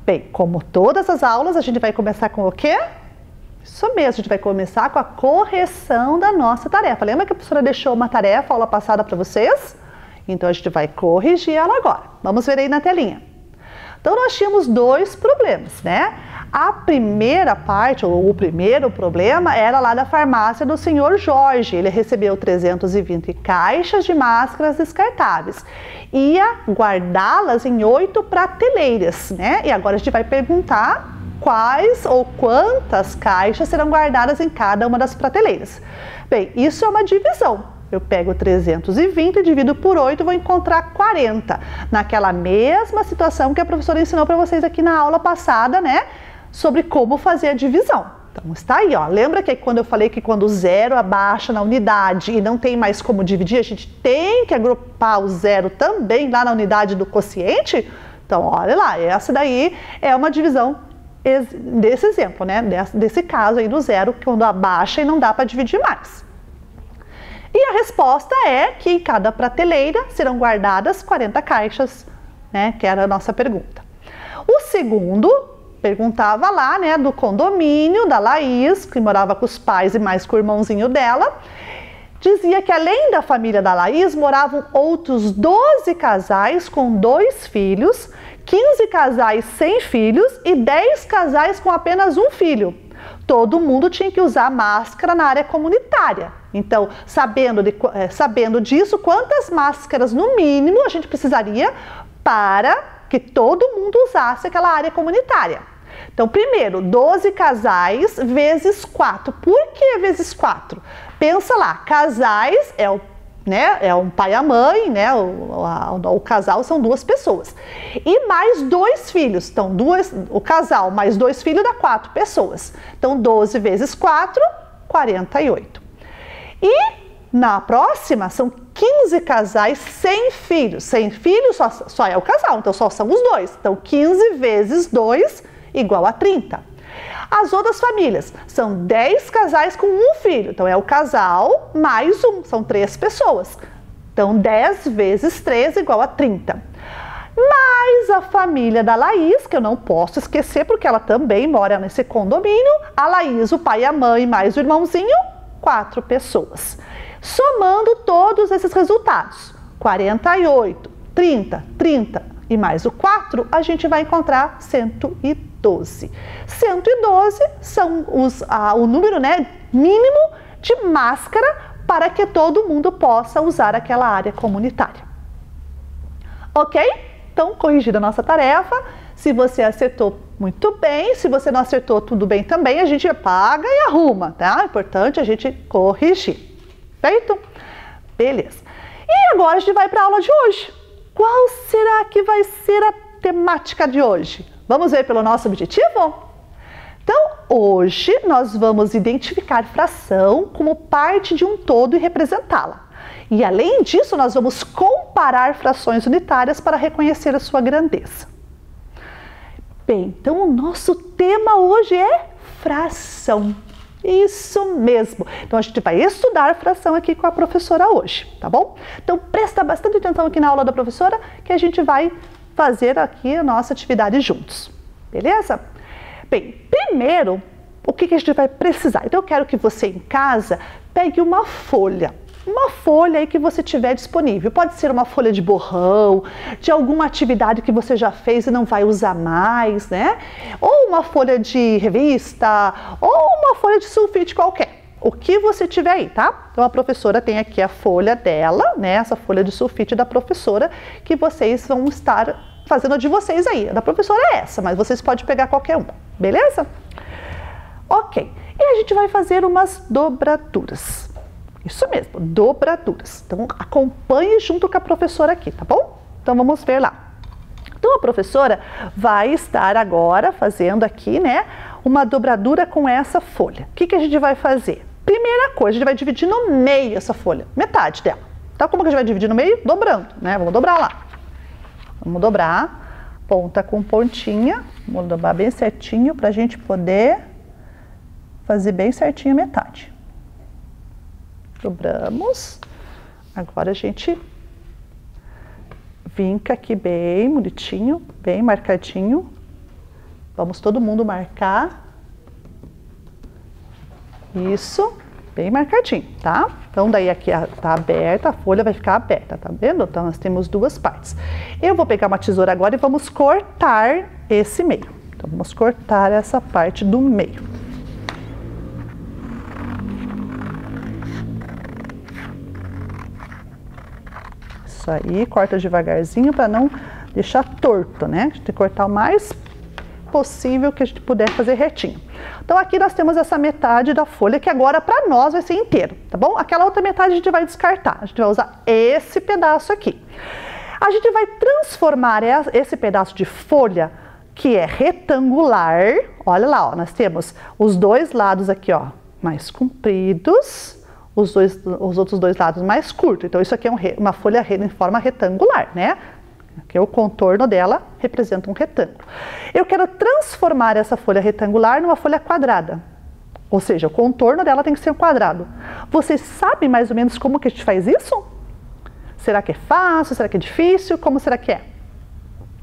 Bem, como todas as aulas, a gente vai começar com o quê? Isso mesmo, a gente vai começar com a correção da nossa tarefa. Lembra que a professora deixou uma tarefa aula passada para vocês? Então a gente vai corrigir ela agora. Vamos ver aí na telinha. Então nós tínhamos dois problemas, né? A primeira parte, ou o primeiro problema, era lá da farmácia do senhor Jorge. Ele recebeu 320 caixas de máscaras descartáveis. Ia guardá-las em 8 prateleiras, né? E agora a gente vai perguntar quais ou quantas caixas serão guardadas em cada uma das prateleiras. Bem, isso é uma divisão. Eu pego 320 e divido por 8 e vou encontrar 40. Naquela mesma situação que a professora ensinou para vocês aqui na aula passada, né? Sobre como fazer a divisão. Então está aí, ó. Lembra que quando eu falei que quando o zero abaixa na unidade e não tem mais como dividir, a gente tem que agrupar o zero também lá na unidade do quociente? Então, olha lá, essa daí é uma divisão desse exemplo, né? Desse caso aí do zero, quando abaixa e não dá para dividir mais. E a resposta é que em cada prateleira serão guardadas 40 caixas, né? Que era a nossa pergunta. O segundo perguntava lá, né, do condomínio da Laís, que morava com os pais e mais com o irmãozinho dela. Dizia que além da família da Laís, moravam outros 12 casais com 2 filhos, 15 casais sem filhos e 10 casais com apenas um filho. Todo mundo tinha que usar máscara na área comunitária. Então, sabendo disso, quantas máscaras no mínimo a gente precisaria para que todo mundo usasse aquela área comunitária? Então, primeiro, 12 casais vezes 4. Por que vezes 4? Pensa lá, casais é um pai e a mãe, né? O casal são 2 pessoas. E mais 2 filhos. Então, o casal mais 2 filhos dá 4 pessoas. Então, 12 vezes 4, 48. E na próxima são 15 casais sem filhos. Sem filhos só é o casal, então só são os 2. Então, 15 vezes 2 igual a 30. As outras famílias são 10 casais com um filho. Então, é o casal mais um, são 3 pessoas. Então, 10 vezes 3 igual a 30. Mais a família da Laís, que eu não posso esquecer, porque ela também mora nesse condomínio. A Laís, o pai e a mãe, mais o irmãozinho, 4 pessoas. Somando todos esses resultados, 48, 30, 30 e mais o 4, a gente vai encontrar 112. 112 são o número, né, mínimo de máscara para que todo mundo possa usar aquela área comunitária. Ok? Então, corrigida a nossa tarefa. Se você acertou, muito bem. Se você não acertou, tudo bem também. A gente apaga e arruma, tá? É importante a gente corrigir. Feito? Beleza. E agora a gente vai para a aula de hoje. Qual será que vai ser a temática de hoje? Vamos ver pelo nosso objetivo? Então, hoje nós vamos identificar fração como parte de um todo e representá-la. E além disso, nós vamos comparar frações unitárias para reconhecer a sua grandeza. Bem, então o nosso tema hoje é fração. Isso mesmo. Então, a gente vai estudar fração aqui com a professora hoje, tá bom? Então, presta bastante atenção aqui na aula da professora, que a gente vai fazer aqui a nossa atividade juntos, beleza? Bem, primeiro, o que a gente vai precisar? Então, eu quero que você em casa pegue uma folha aí que você tiver disponível. Pode ser uma folha de borrão, de alguma atividade que você já fez e não vai usar mais, né? Ou uma folha de revista, ou uma folha de sulfite qualquer. O que você tiver aí, tá? Então, a professora tem aqui a folha dela, né? Essa folha de sulfite da professora, que vocês vão estar fazendo a de vocês aí. A da professora é essa, mas vocês podem pegar qualquer uma, beleza? Ok. E a gente vai fazer umas dobraduras. Isso mesmo, dobraduras. Então, acompanhe junto com a professora aqui, tá bom? Então, vamos ver lá. Então, a professora vai estar agora fazendo aqui, né, uma dobradura com essa folha. O que a gente vai fazer? Primeira coisa, a gente vai dividir no meio essa folha, metade dela. Então, como que a gente vai dividir no meio? Dobrando, né? Vamos dobrar lá. Vamos dobrar, ponta com pontinha. Vamos dobrar bem certinho para a gente poder fazer bem certinho a metade. Dobramos. Agora a gente vinca aqui bem bonitinho, bem marcadinho. Vamos todo mundo marcar. Isso, bem marcadinho, tá? Então daí aqui tá aberta, a folha vai ficar aberta, tá vendo? Então nós temos 2 partes. Eu vou pegar uma tesoura agora e vamos cortar esse meio. Então vamos cortar essa parte do meio. Isso aí, corta devagarzinho para não deixar torto, né? A gente tem que cortar o mais possível que a gente puder fazer retinho. Então aqui nós temos essa metade da folha que agora para nós vai ser inteiro, tá bom? Aquela outra metade a gente vai descartar, a gente vai usar esse pedaço aqui. A gente vai transformar esse pedaço de folha que é retangular, Olha lá, ó, nós temos os dois lados aqui, ó, mais compridos, os outros dois lados mais curtos. Então isso aqui é uma folha em forma retangular, né? Aqui é o contorno dela, representa um retângulo. Eu quero transformar essa folha retangular numa folha quadrada. Ou seja, o contorno dela tem que ser um quadrado. Vocês sabem mais ou menos como que a gente faz isso? Será que é fácil? Será que é difícil? Como será que é?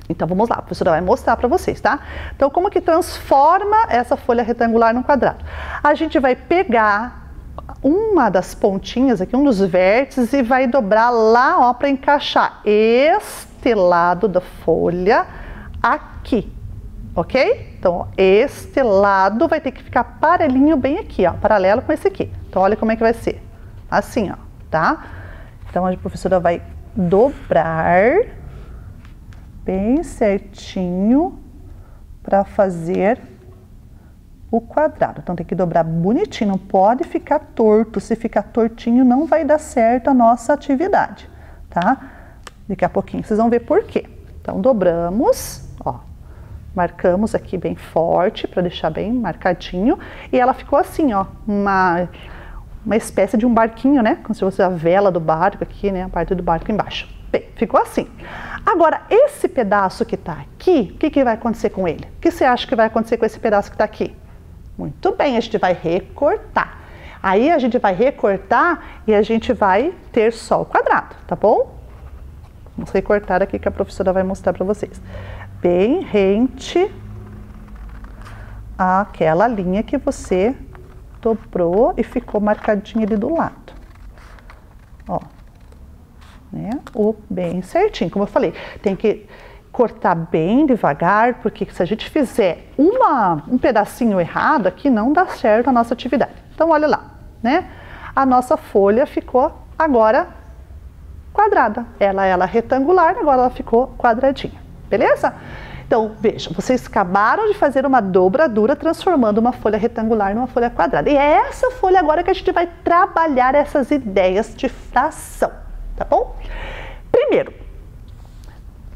Então vamos lá, a professora vai mostrar para vocês, tá? Então como que transforma essa folha retangular num quadrado? A gente vai pegar uma das pontinhas aqui, um dos vértices, e vai dobrar lá, ó, para encaixar este lado da folha aqui, ok? Então, ó, este lado vai ter que ficar parelhinho bem aqui, ó, paralelo com esse aqui. Então, olha como é que vai ser. Assim, ó, tá? Então, a professora vai dobrar bem certinho para fazer o quadrado. Então tem que dobrar bonitinho, não pode ficar torto. Se ficar tortinho não vai dar certo a nossa atividade, tá? Daqui a pouquinho vocês vão ver por quê. Então dobramos, ó, marcamos aqui bem forte para deixar bem marcadinho e ela ficou assim, ó, uma espécie de um barquinho, né? Como se fosse a vela do barco aqui, né? A parte do barco embaixo. Bem, ficou assim. Agora, esse pedaço que tá aqui, o que vai acontecer com ele? O que você acha que vai acontecer com esse pedaço que tá aqui? Muito bem, a gente vai recortar. Aí a gente vai recortar e a gente vai ter só o quadrado, tá bom? Vamos recortar aqui que a professora vai mostrar para vocês. Bem rente àquela linha que você dobrou e ficou marcadinho ali do lado. Ó. Né? Bem certinho, como eu falei, tem que cortar bem devagar, porque se a gente fizer um pedacinho errado aqui, não dá certo a nossa atividade. Então, olha lá, né? A nossa folha ficou agora quadrada. Ela era retangular, agora ela ficou quadradinha, beleza? Então, vejam, vocês acabaram de fazer uma dobradura transformando uma folha retangular numa folha quadrada. E é essa folha agora que a gente vai trabalhar essas ideias de fração. Tá bom?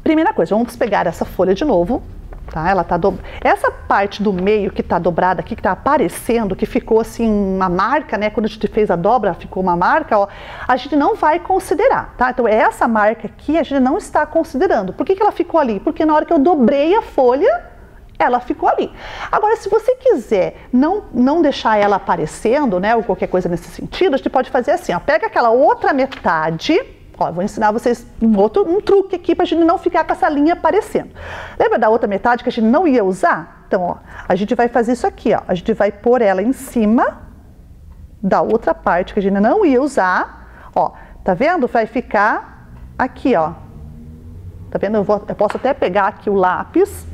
Primeira coisa, vamos pegar essa folha de novo, tá? Ela tá essa parte do meio que tá dobrada aqui, que tá aparecendo, que ficou assim uma marca, né? Quando a gente fez a dobra, ficou uma marca, ó. A gente não vai considerar, tá? Então essa marca aqui a gente não está considerando. Por que ela ficou ali? Porque na hora que eu dobrei a folha, ela ficou ali. Agora, se você quiser não deixar ela aparecendo, né, ou qualquer coisa nesse sentido, a gente pode fazer assim, ó, pega aquela outra metade, ó, eu vou ensinar vocês um truque aqui para a gente não ficar com essa linha aparecendo. Lembra da outra metade que a gente não ia usar? Então, ó, a gente vai fazer isso aqui, ó, a gente vai pôr ela em cima da outra parte que a gente não ia usar, ó, tá vendo? Vai ficar aqui, ó, tá vendo? Eu posso até pegar aqui o lápis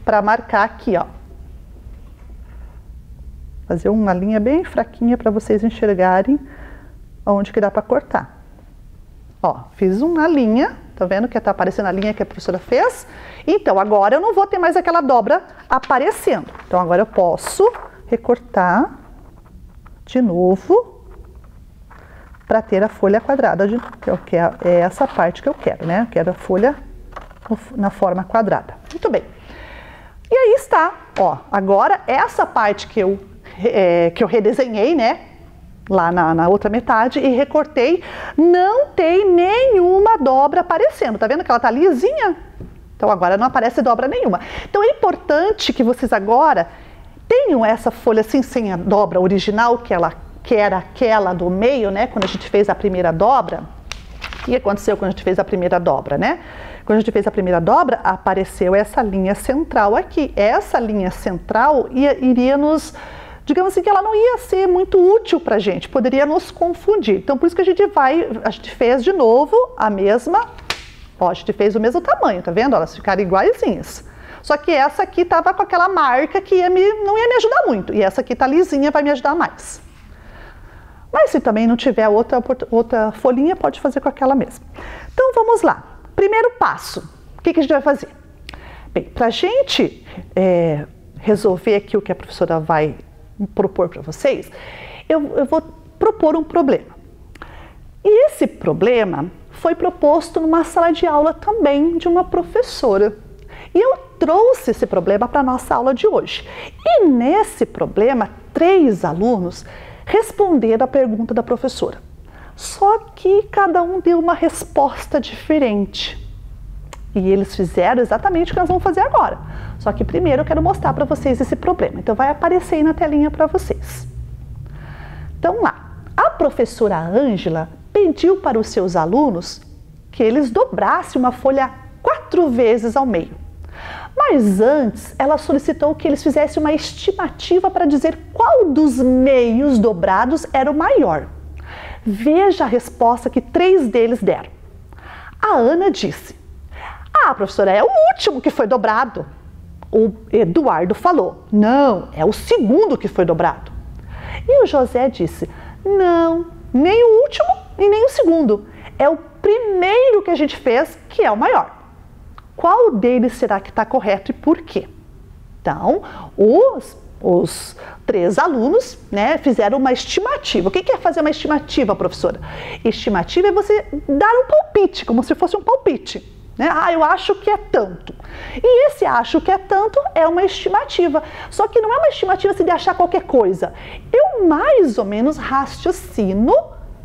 para marcar aqui, ó. Fazer uma linha bem fraquinha para vocês enxergarem onde que dá para cortar. Ó, fiz uma linha, tá vendo que tá aparecendo a linha que a professora fez? Então, agora eu não vou ter mais aquela dobra aparecendo. Então, agora eu posso recortar de novo para ter a folha quadrada, que é essa parte que eu quero, né? Eu quero a folha na forma quadrada. Muito bem. E aí está, ó, agora essa parte que eu redesenhei, né, lá na outra metade e recortei, não tem nenhuma dobra aparecendo, tá vendo que ela tá lisinha? Então agora não aparece dobra nenhuma. Então é importante que vocês agora tenham essa folha assim, sem a dobra original, que era aquela do meio, né, quando a gente fez a primeira dobra. O que aconteceu quando a gente fez a primeira dobra, né? Quando a gente fez a primeira dobra, apareceu essa linha central aqui. Essa linha central iria nos, digamos assim, que ela não ia ser muito útil pra gente, poderia nos confundir. Então, por isso que a gente fez de novo a mesma, ó, a gente fez o mesmo tamanho, tá vendo? Elas ficaram iguaizinhas. Só que essa aqui tava com aquela marca que não ia me ajudar muito, e essa aqui tá lisinha, vai me ajudar mais. Mas se também não tiver outra folhinha, pode fazer com aquela mesma. Então, vamos lá. Primeiro passo, o que a gente vai fazer? Bem, para a gente resolver aqui o que a professora vai propor para vocês, eu vou propor um problema. E esse problema foi proposto numa sala de aula também de uma professora. E eu trouxe esse problema para a nossa aula de hoje. E nesse problema, 3 alunos responderam a pergunta da professora. Só que cada um deu uma resposta diferente. E eles fizeram exatamente o que nós vamos fazer agora. Só que primeiro eu quero mostrar para vocês esse problema. Então vai aparecer aí na telinha para vocês. Então lá, a professora Ângela pediu para os seus alunos que eles dobrassem uma folha 4 vezes ao meio. Mas antes, ela solicitou que eles fizessem uma estimativa para dizer qual dos meios dobrados era o maior. Veja a resposta que 3 deles deram. A Ana disse: "Ah, professora, é o último que foi dobrado." O Eduardo falou: "Não, é o segundo que foi dobrado." E o José disse: "Não, nem o último e nem o segundo. É o primeiro que a gente fez que é o maior." Qual deles será que está correto e por quê? Então, os 3 alunos, né, fizeram uma estimativa. O que é fazer uma estimativa, professora? Estimativa é você dar um palpite, como se fosse um palpite. Né? Ah, eu acho que é tanto. E esse acho que é tanto é uma estimativa. Só que não é uma estimativa assim de achar qualquer coisa. Eu mais ou menos raciocino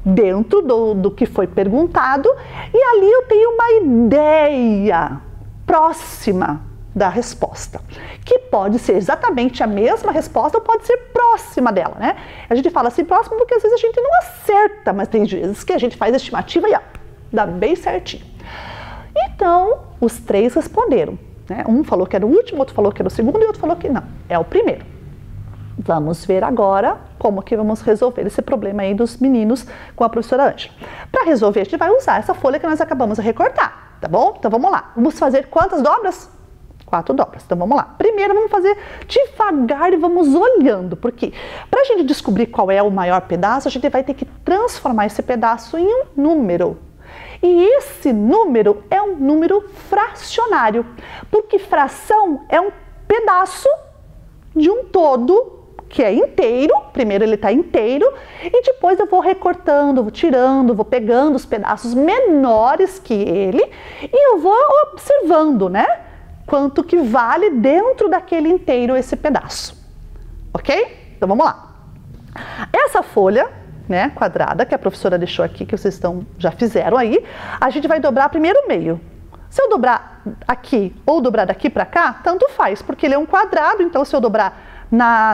dentro do que foi perguntado e ali eu tenho uma ideia próxima da resposta, que pode ser exatamente a mesma resposta ou pode ser próxima dela, né? A gente fala assim próximo porque às vezes a gente não acerta, mas tem vezes que a gente faz a estimativa e ó, dá bem certinho. Então, os 3 responderam, né? Um falou que era o último, outro falou que era o segundo e outro falou que não, é o primeiro. Vamos ver agora como que vamos resolver esse problema aí dos meninos com a professora Ângela. Para resolver, a gente vai usar essa folha que nós acabamos de recortar, tá bom? Então vamos lá. Vamos fazer quantas dobras? 4 dobras. Então vamos lá. Primeiro vamos fazer devagar e vamos olhando, porque para a gente descobrir qual é o maior pedaço, a gente vai ter que transformar esse pedaço em um número. E esse número é um número fracionário, porque fração é um pedaço de um todo que é inteiro. Primeiro ele está inteiro e depois eu vou recortando, vou tirando, vou pegando os pedaços menores que ele e eu vou observando, né? Quanto que vale dentro daquele inteiro esse pedaço. Ok? Então vamos lá. Essa folha, né, quadrada que a professora deixou aqui, que vocês já fizeram aí, a gente vai dobrar primeiro o meio. Se eu dobrar aqui ou dobrar daqui para cá, tanto faz, porque ele é um quadrado, então se eu dobrar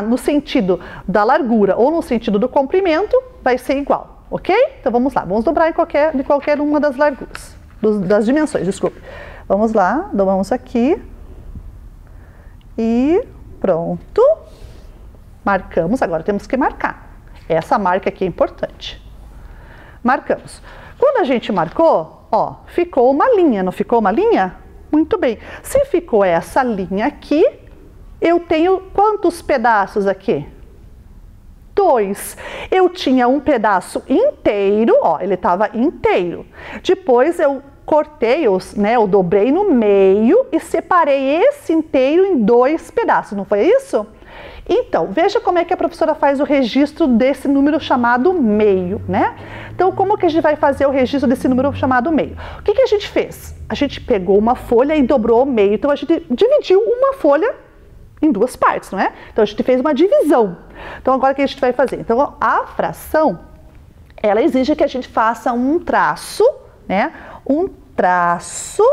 no sentido da largura ou no sentido do comprimento, vai ser igual, ok? Então vamos lá, vamos dobrar de qualquer uma das larguras, das dimensões, desculpe. Vamos lá, dobramos aqui e pronto. Marcamos, agora temos que marcar. Essa marca aqui é importante. Marcamos. Quando a gente marcou, ó, ficou uma linha, não ficou uma linha? Muito bem. Se ficou essa linha aqui, eu tenho quantos pedaços aqui? 2. Eu tinha um pedaço inteiro, ó, ele estava inteiro. Depois eu cortei, né, eu dobrei no meio e separei esse inteiro em 2 pedaços, não foi isso? Então, veja como é que a professora faz o registro desse número chamado meio, né? Então, como que a gente vai fazer o registro desse número chamado meio? O que a gente fez? A gente pegou uma folha e dobrou o meio, então a gente dividiu uma folha em 2 partes, não é? Então, a gente fez uma divisão. Então, agora o que a gente vai fazer? Então, a fração, ela exige que a gente faça um traço, né? Um traço,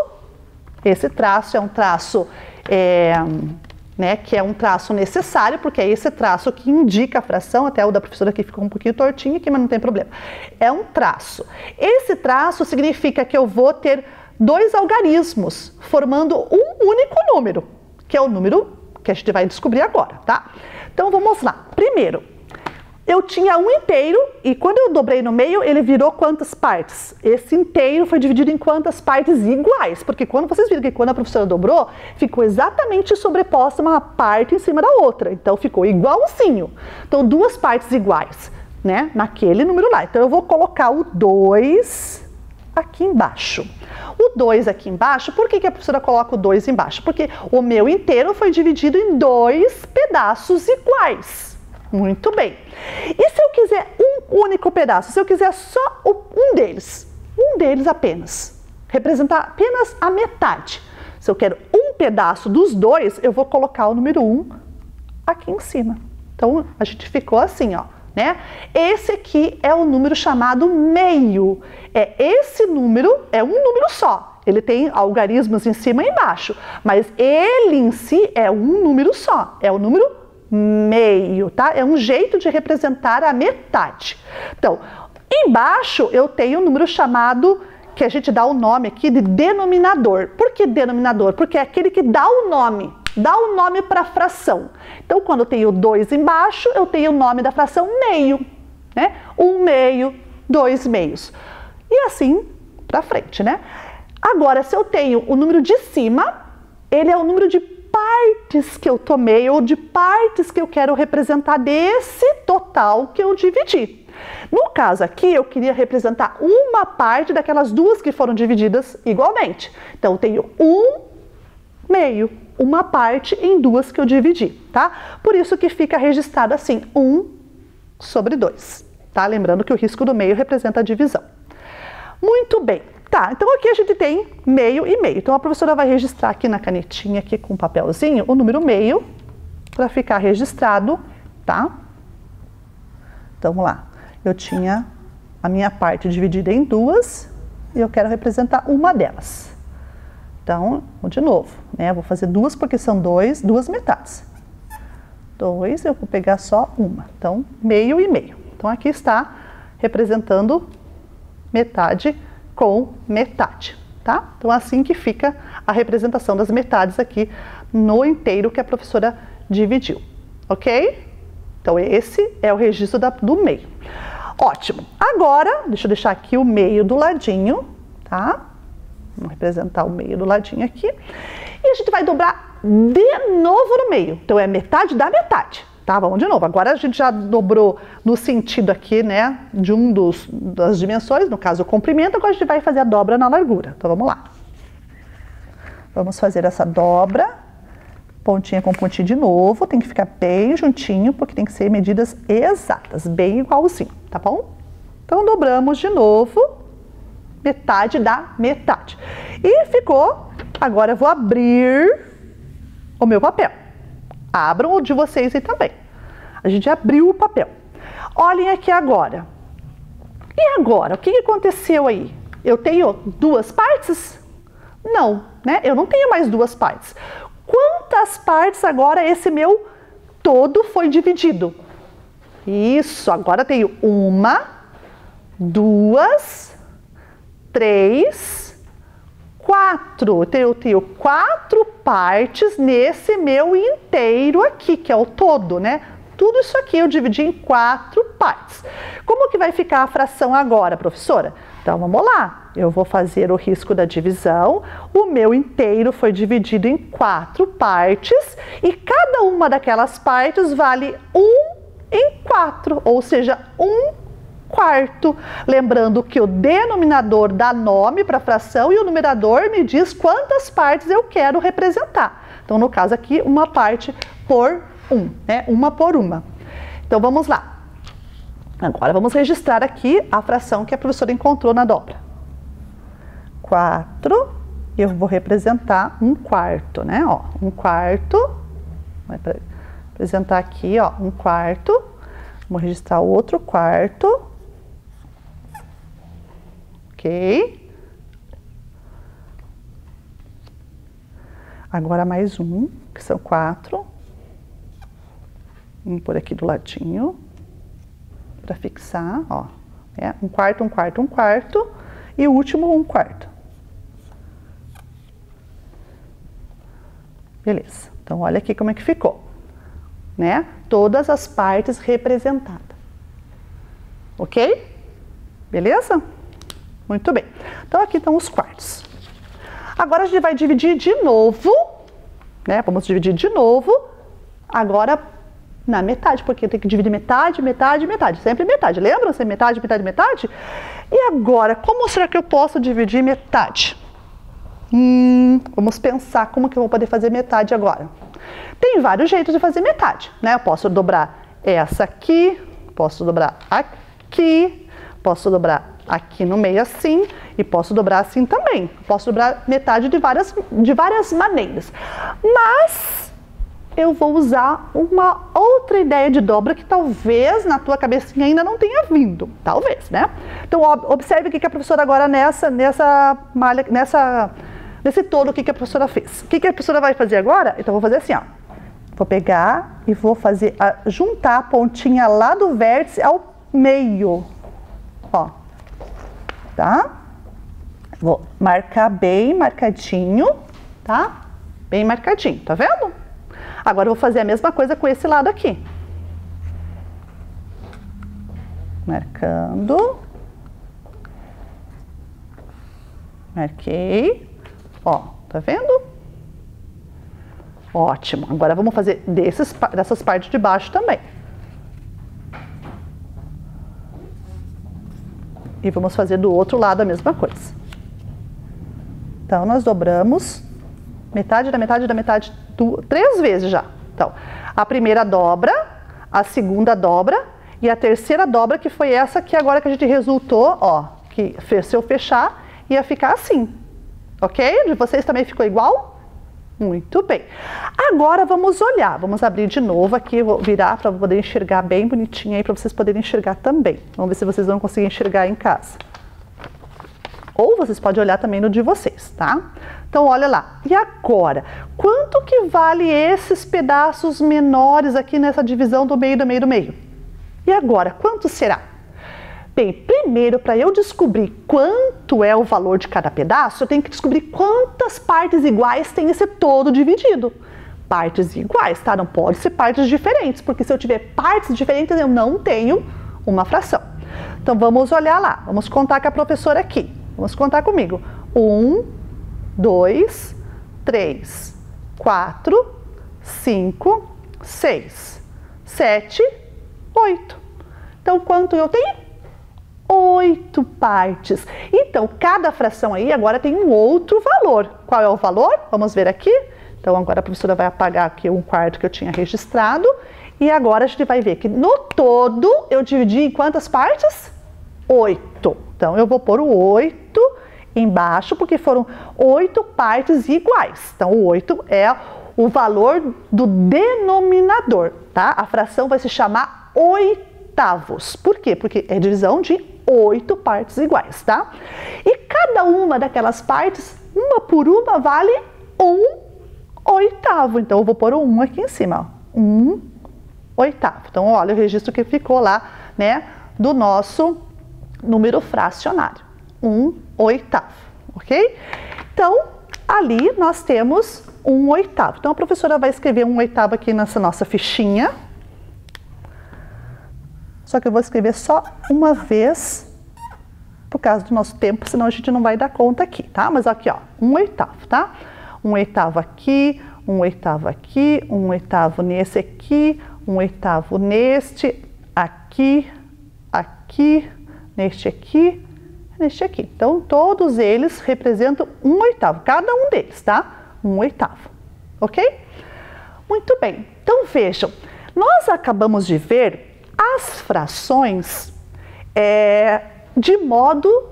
esse traço é um traço, né, que é um traço necessário, porque é esse traço que indica a fração, até o da professora aqui ficou um pouquinho tortinho aqui, mas não tem problema. É um traço. Esse traço significa que eu vou ter 2 algarismos, formando um único número, que é o número que a gente vai descobrir agora, tá? Então vamos lá. Primeiro, eu tinha um inteiro e quando eu dobrei no meio, ele virou quantas partes? Esse inteiro foi dividido em quantas partes iguais? Porque quando vocês viram que quando a professora dobrou, ficou exatamente sobreposta uma parte em cima da outra. Então ficou igualzinho. Então 2 partes iguais, né? Naquele número lá. Então eu vou colocar o 2 aqui embaixo. O 2 aqui embaixo, por que a professora coloca o 2 embaixo? Porque o meu inteiro foi dividido em 2 pedaços iguais. Muito bem. E se eu quiser um único pedaço? Se eu quiser só um deles apenas, representar apenas a metade. Se eu quero um pedaço dos dois, eu vou colocar o número 1 aqui em cima. Então, a gente ficou assim, ó, né? Esse aqui é o número chamado meio. Esse número é um número só. Ele tem algarismos em cima e embaixo, mas ele em si é um número só. É o número meio, tá? É um jeito de representar a metade. Então, embaixo eu tenho um número chamado, que a gente dá o nome aqui de denominador. Por que denominador? Porque é aquele que dá o nome para a fração. Então, quando eu tenho 2 embaixo, eu tenho o nome da fração meio, né? 1 meio, 2 meios. E assim para frente, né? Agora, se eu tenho o número de cima, ele é o número de partes que eu tomei ou de partes que eu quero representar desse total que eu dividi. No caso aqui, eu queria representar uma parte daquelas duas que foram divididas igualmente. Então, eu tenho 1 meio, uma parte em duas que eu dividi, tá? Por isso que fica registrado assim, 1/2, tá? Lembrando que o risco do meio representa a divisão. Muito bem, tá? Então aqui a gente tem meio e meio. Então a professora vai registrar aqui na canetinha, aqui com um papelzinho, o número meio, para ficar registrado, tá? Então vamos lá. Eu tinha a minha parte dividida em duas e eu quero representar uma delas. Então, de novo, né? Vou fazer duas porque são duas metades. 2, eu vou pegar só uma. Então, meio e meio. Então, aqui está representando metade com metade, tá? Então, assim que fica a representação das metades aqui no inteiro que a professora dividiu, ok? Então, esse é o registro do meio. Ótimo. Agora, deixa eu deixar aqui o meio do ladinho, tá? Vamos representar o meio do ladinho aqui. E a gente vai dobrar de novo no meio. Então, é metade da metade, tá? Vamos de novo. Agora, a gente já dobrou no sentido aqui, né, de das dimensões, no caso, o comprimento. Agora, a gente vai fazer a dobra na largura. Então, vamos lá. Vamos fazer essa dobra, pontinha com pontinha de novo. Tem que ficar bem juntinho, porque tem que ser medidas exatas, bem igualzinho, tá bom? Então, dobramos de novo. Metade da metade. E ficou, agora eu vou abrir o meu papel. Abram o de vocês aí também. A gente abriu o papel. Olhem aqui agora. E agora, o que aconteceu aí? Eu tenho duas partes? Não, né? Eu não tenho mais duas partes. Quantas partes agora esse meu todo foi dividido? Isso, agora eu tenho 1, 2, 3, 4. Então, eu tenho 4 partes nesse meu inteiro aqui, que é o todo, né? Tudo isso aqui eu dividi em 4 partes. Como que vai ficar a fração agora, professora? Então, vamos lá. Eu vou fazer o risco da divisão. O meu inteiro foi dividido em 4 partes e cada uma daquelas partes vale 1/4, ou seja, 1/4. Lembrando que o denominador dá nome para a fração e o numerador me diz quantas partes eu quero representar. Então, no caso aqui, uma parte por 1, né? Uma por uma. Então, vamos lá. Agora, vamos registrar aqui a fração que a professora encontrou na dobra. 4, eu vou representar 1/4, né? Ó, 1/4. Vai representar aqui, ó, 1/4. Vou registrar o outro quarto. Ok. Agora mais um, que são 4. Vamos por aqui do ladinho, para fixar, ó. 1/4, 1/4, 1/4. E o último, 1/4. Beleza. Então, olha aqui como é que ficou, né? Todas as partes representadas. Ok? Beleza? Muito bem. Então, aqui estão os quartos. Agora, a gente vai dividir de novo, né? Vamos dividir de novo, agora na metade, porque tem que dividir metade, metade, metade. Sempre metade. Lembram? Sempre metade, metade, metade? E agora, como será que eu posso dividir metade? Vamos pensar como que eu vou poder fazer metade agora. Tem vários jeitos de fazer metade, né? Eu posso dobrar essa aqui, posso dobrar aqui, posso dobrar aqui no meio assim, e posso dobrar assim também. Posso dobrar metade de várias maneiras. Mas eu vou usar uma outra ideia de dobra que talvez na tua cabecinha ainda não tenha vindo. Talvez, né? Então, observe o que a professora agora nesse todo, o que a professora fez. O que a professora vai fazer agora? Então, eu vou fazer assim, ó. Vou pegar e vou fazer, juntar a pontinha lá do vértice ao meio. Ó. Tá? Vou marcar bem marcadinho, tá? Bem marcadinho, tá vendo? Agora eu vou fazer a mesma coisa com esse lado aqui. Marcando. Marquei. Ó, tá vendo? Ótimo. Agora vamos fazer dessas partes de baixo também. E vamos fazer do outro lado a mesma coisa. Então, nós dobramos metade da metade da metade, 3 vezes já. Então, a primeira dobra, a segunda dobra e a terceira dobra, que foi essa que agora que a gente resultou, ó, que se eu fechar, ia ficar assim. Ok? De vocês também ficou igual? Muito bem. Agora vamos olhar, vamos abrir de novo aqui, vou virar para poder enxergar bem bonitinho aí, para vocês poderem enxergar também. Vamos ver se vocês vão conseguir enxergar em casa. Ou vocês podem olhar também no de vocês, tá? Então, olha lá. E agora, quanto que vale esses pedaços menores aqui nessa divisão do meio, do meio, do meio? E agora, quanto será? Bem, primeiro, para eu descobrir quanto é o valor de cada pedaço, eu tenho que descobrir quantas partes iguais tem esse todo dividido. Partes iguais, tá? Não pode ser partes diferentes, porque se eu tiver partes diferentes, eu não tenho uma fração. Então, vamos olhar lá. Vamos contar com a professora aqui. Vamos contar comigo. 1, 2, 3, 4, 5, 6, 7, 8. Então, quanto eu tenho? 8 partes. Então, cada fração aí agora tem um outro valor. Qual é o valor? Vamos ver aqui. Então, agora a professora vai apagar aqui 1/4 que eu tinha registrado. E agora a gente vai ver que no todo eu dividi em quantas partes? 8. Então, eu vou pôr o 8 embaixo, porque foram 8 partes iguais. Então, o 8 é o valor do denominador, tá? A fração vai se chamar oitavos. Por quê? Porque é divisão de 8 partes iguais, tá? E cada uma daquelas partes, uma por uma, vale 1/8. Então, eu vou pôr o 1 aqui em cima, ó. 1/8. Então, olha o registro que ficou lá, né, do nosso número fracionário. 1/8, ok? Então, ali nós temos 1/8. Então, a professora vai escrever 1/8 aqui nessa nossa fichinha. Só que eu vou escrever só uma vez, por causa do nosso tempo, senão a gente não vai dar conta aqui, tá? Mas aqui, ó, 1/8, tá? 1/8 aqui, 1/8 aqui, 1/8 nesse aqui, 1/8 neste, aqui, aqui, neste aqui, neste aqui. Então, todos eles representam 1/8, cada um deles, tá? 1/8, ok? Muito bem. Então, vejam, nós acabamos de ver as frações de modo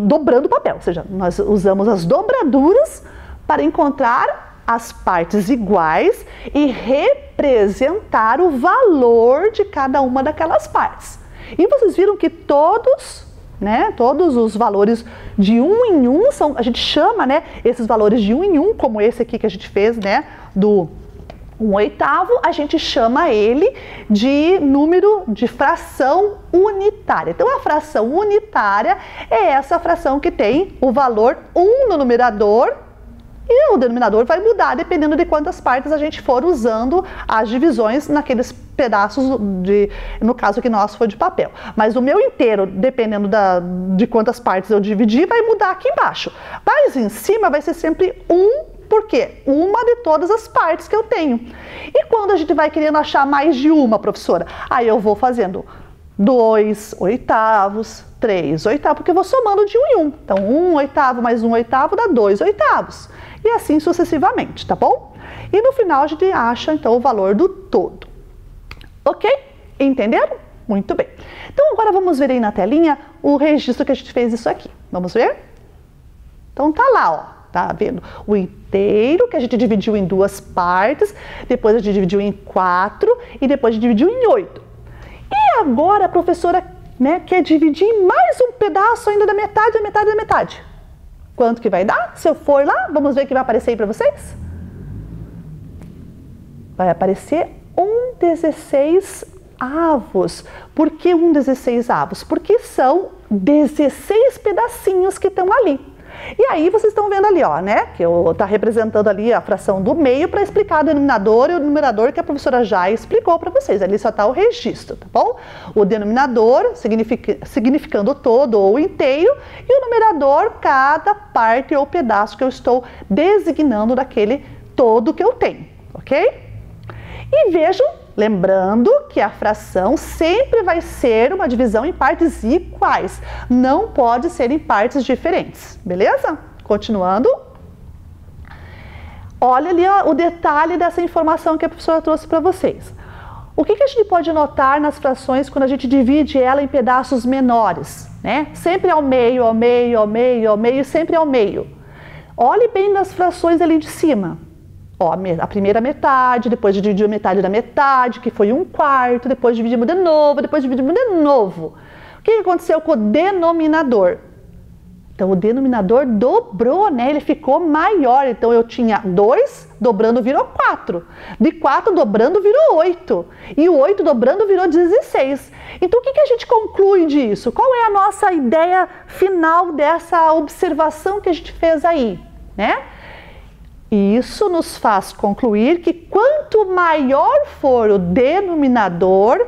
dobrando o papel, ou seja, nós usamos as dobraduras para encontrar as partes iguais e representar o valor de cada uma daquelas partes. E vocês viram que todos os valores de 1 em 1 são, a gente chama, né, esses valores de 1 em 1, como esse aqui que a gente fez, né, do 1/8, a gente chama ele de número de fração unitária. Então, a fração unitária é essa fração que tem o valor 1 no numerador e o denominador vai mudar dependendo de quantas partes a gente for usando as divisões naqueles pedaços, no caso que nosso foi de papel. Mas o meu inteiro, dependendo de quantas partes eu dividir, vai mudar aqui embaixo. Mas em cima vai ser sempre 1, porque uma de todas as partes que eu tenho. E quando a gente vai querendo achar mais de uma, professora? Aí eu vou fazendo 2/8, 3/8, porque eu vou somando de 1 em 1. Então, 1/8 mais 1/8 dá 2/8. E assim sucessivamente, tá bom? E no final a gente acha, então, o valor do todo. Ok? Entenderam? Muito bem. Então agora vamos ver aí na telinha o registro que a gente fez isso aqui. Vamos ver? Então tá lá, ó. Tá vendo? O inteiro que a gente dividiu em 2 partes, depois a gente dividiu em 4 e depois a gente dividiu em 8. E agora a professora, né, quer dividir em mais um pedaço ainda da metade, da metade, da metade. Quanto que vai dar? Se eu for lá, vamos ver o que vai aparecer aí para vocês? Vai aparecer 1/16 avos. Por que 1/16 avos? Porque são 16 pedacinhos que estão ali. E aí vocês estão vendo ali, ó, né, que está representando ali a fração do meio para explicar o denominador e o numerador que a professora já explicou para vocês. Ali só está o registro, tá bom? O denominador significando o todo ou inteiro e o numerador cada parte ou pedaço que eu estou designando daquele todo que eu tenho, ok? E vejam, lembrando que a fração sempre vai ser uma divisão em partes iguais, não pode ser em partes diferentes, beleza? Continuando. Olha ali o detalhe dessa informação que a professora trouxe para vocês. O que a gente pode notar nas frações quando a gente divide ela em pedaços menores, né? Sempre ao meio, ao meio, ao meio, ao meio, sempre ao meio. Olhe bem nas frações ali de cima. Ó, a primeira metade, depois dividimos a metade da metade, que foi 1/4, depois dividimos de novo, depois dividimos de novo. O que aconteceu com o denominador? Então, o denominador dobrou, né? Ele ficou maior. Então, eu tinha 2, dobrando virou 4. De 4 dobrando virou 8. E o 8 dobrando virou 16. Então, o que a gente conclui disso? Qual é a nossa ideia final dessa observação que a gente fez aí, né? Isso nos faz concluir que quanto maior for o denominador,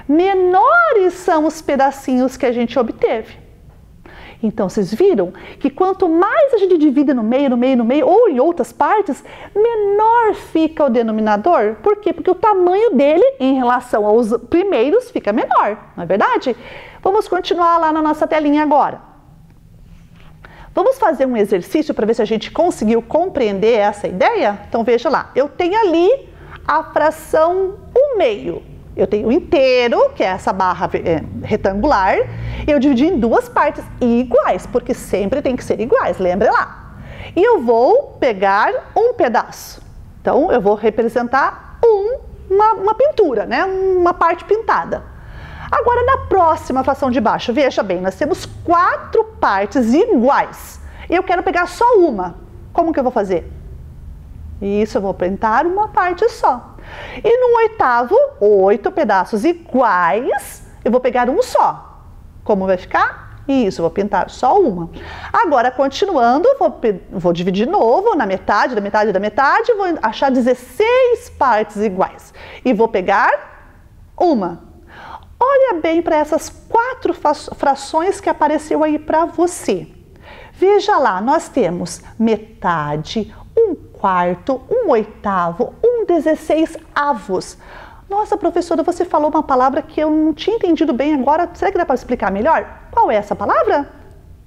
menores são os pedacinhos que a gente obteve. Então, vocês viram que quanto mais a gente divide no meio, no meio, no meio, ou em outras partes, menor fica o denominador. Por quê? Porque o tamanho dele, em relação aos primeiros, fica menor, não é verdade? Vamos continuar lá na nossa telinha agora. Vamos fazer um exercício para ver se a gente conseguiu compreender essa ideia? Então, veja lá. Eu tenho ali a fração 1/2. Eu tenho o inteiro, que é essa barra retangular, e eu dividi em 2 partes iguais, porque sempre tem que ser iguais, lembra lá. E eu vou pegar um pedaço. Então, eu vou representar uma pintura, né? Uma parte pintada. Agora, na próxima fração de baixo, veja bem, nós temos 4 partes iguais. E eu quero pegar só uma. Como que eu vou fazer? Isso, eu vou pintar uma parte só. E no oitavo, 8 pedaços iguais, eu vou pegar um só. Como vai ficar? Isso, eu vou pintar só uma. Agora, continuando, vou dividir de novo na metade, da metade, da metade, vou achar 16 partes iguais. E vou pegar uma. Olha bem para essas 4 frações que apareceu aí para você. Veja lá, nós temos metade, 1/4, 1/8, 1/16 avos. Nossa, professora, você falou uma palavra que eu não tinha entendido bem agora. Será que dá para explicar melhor? Qual é essa palavra?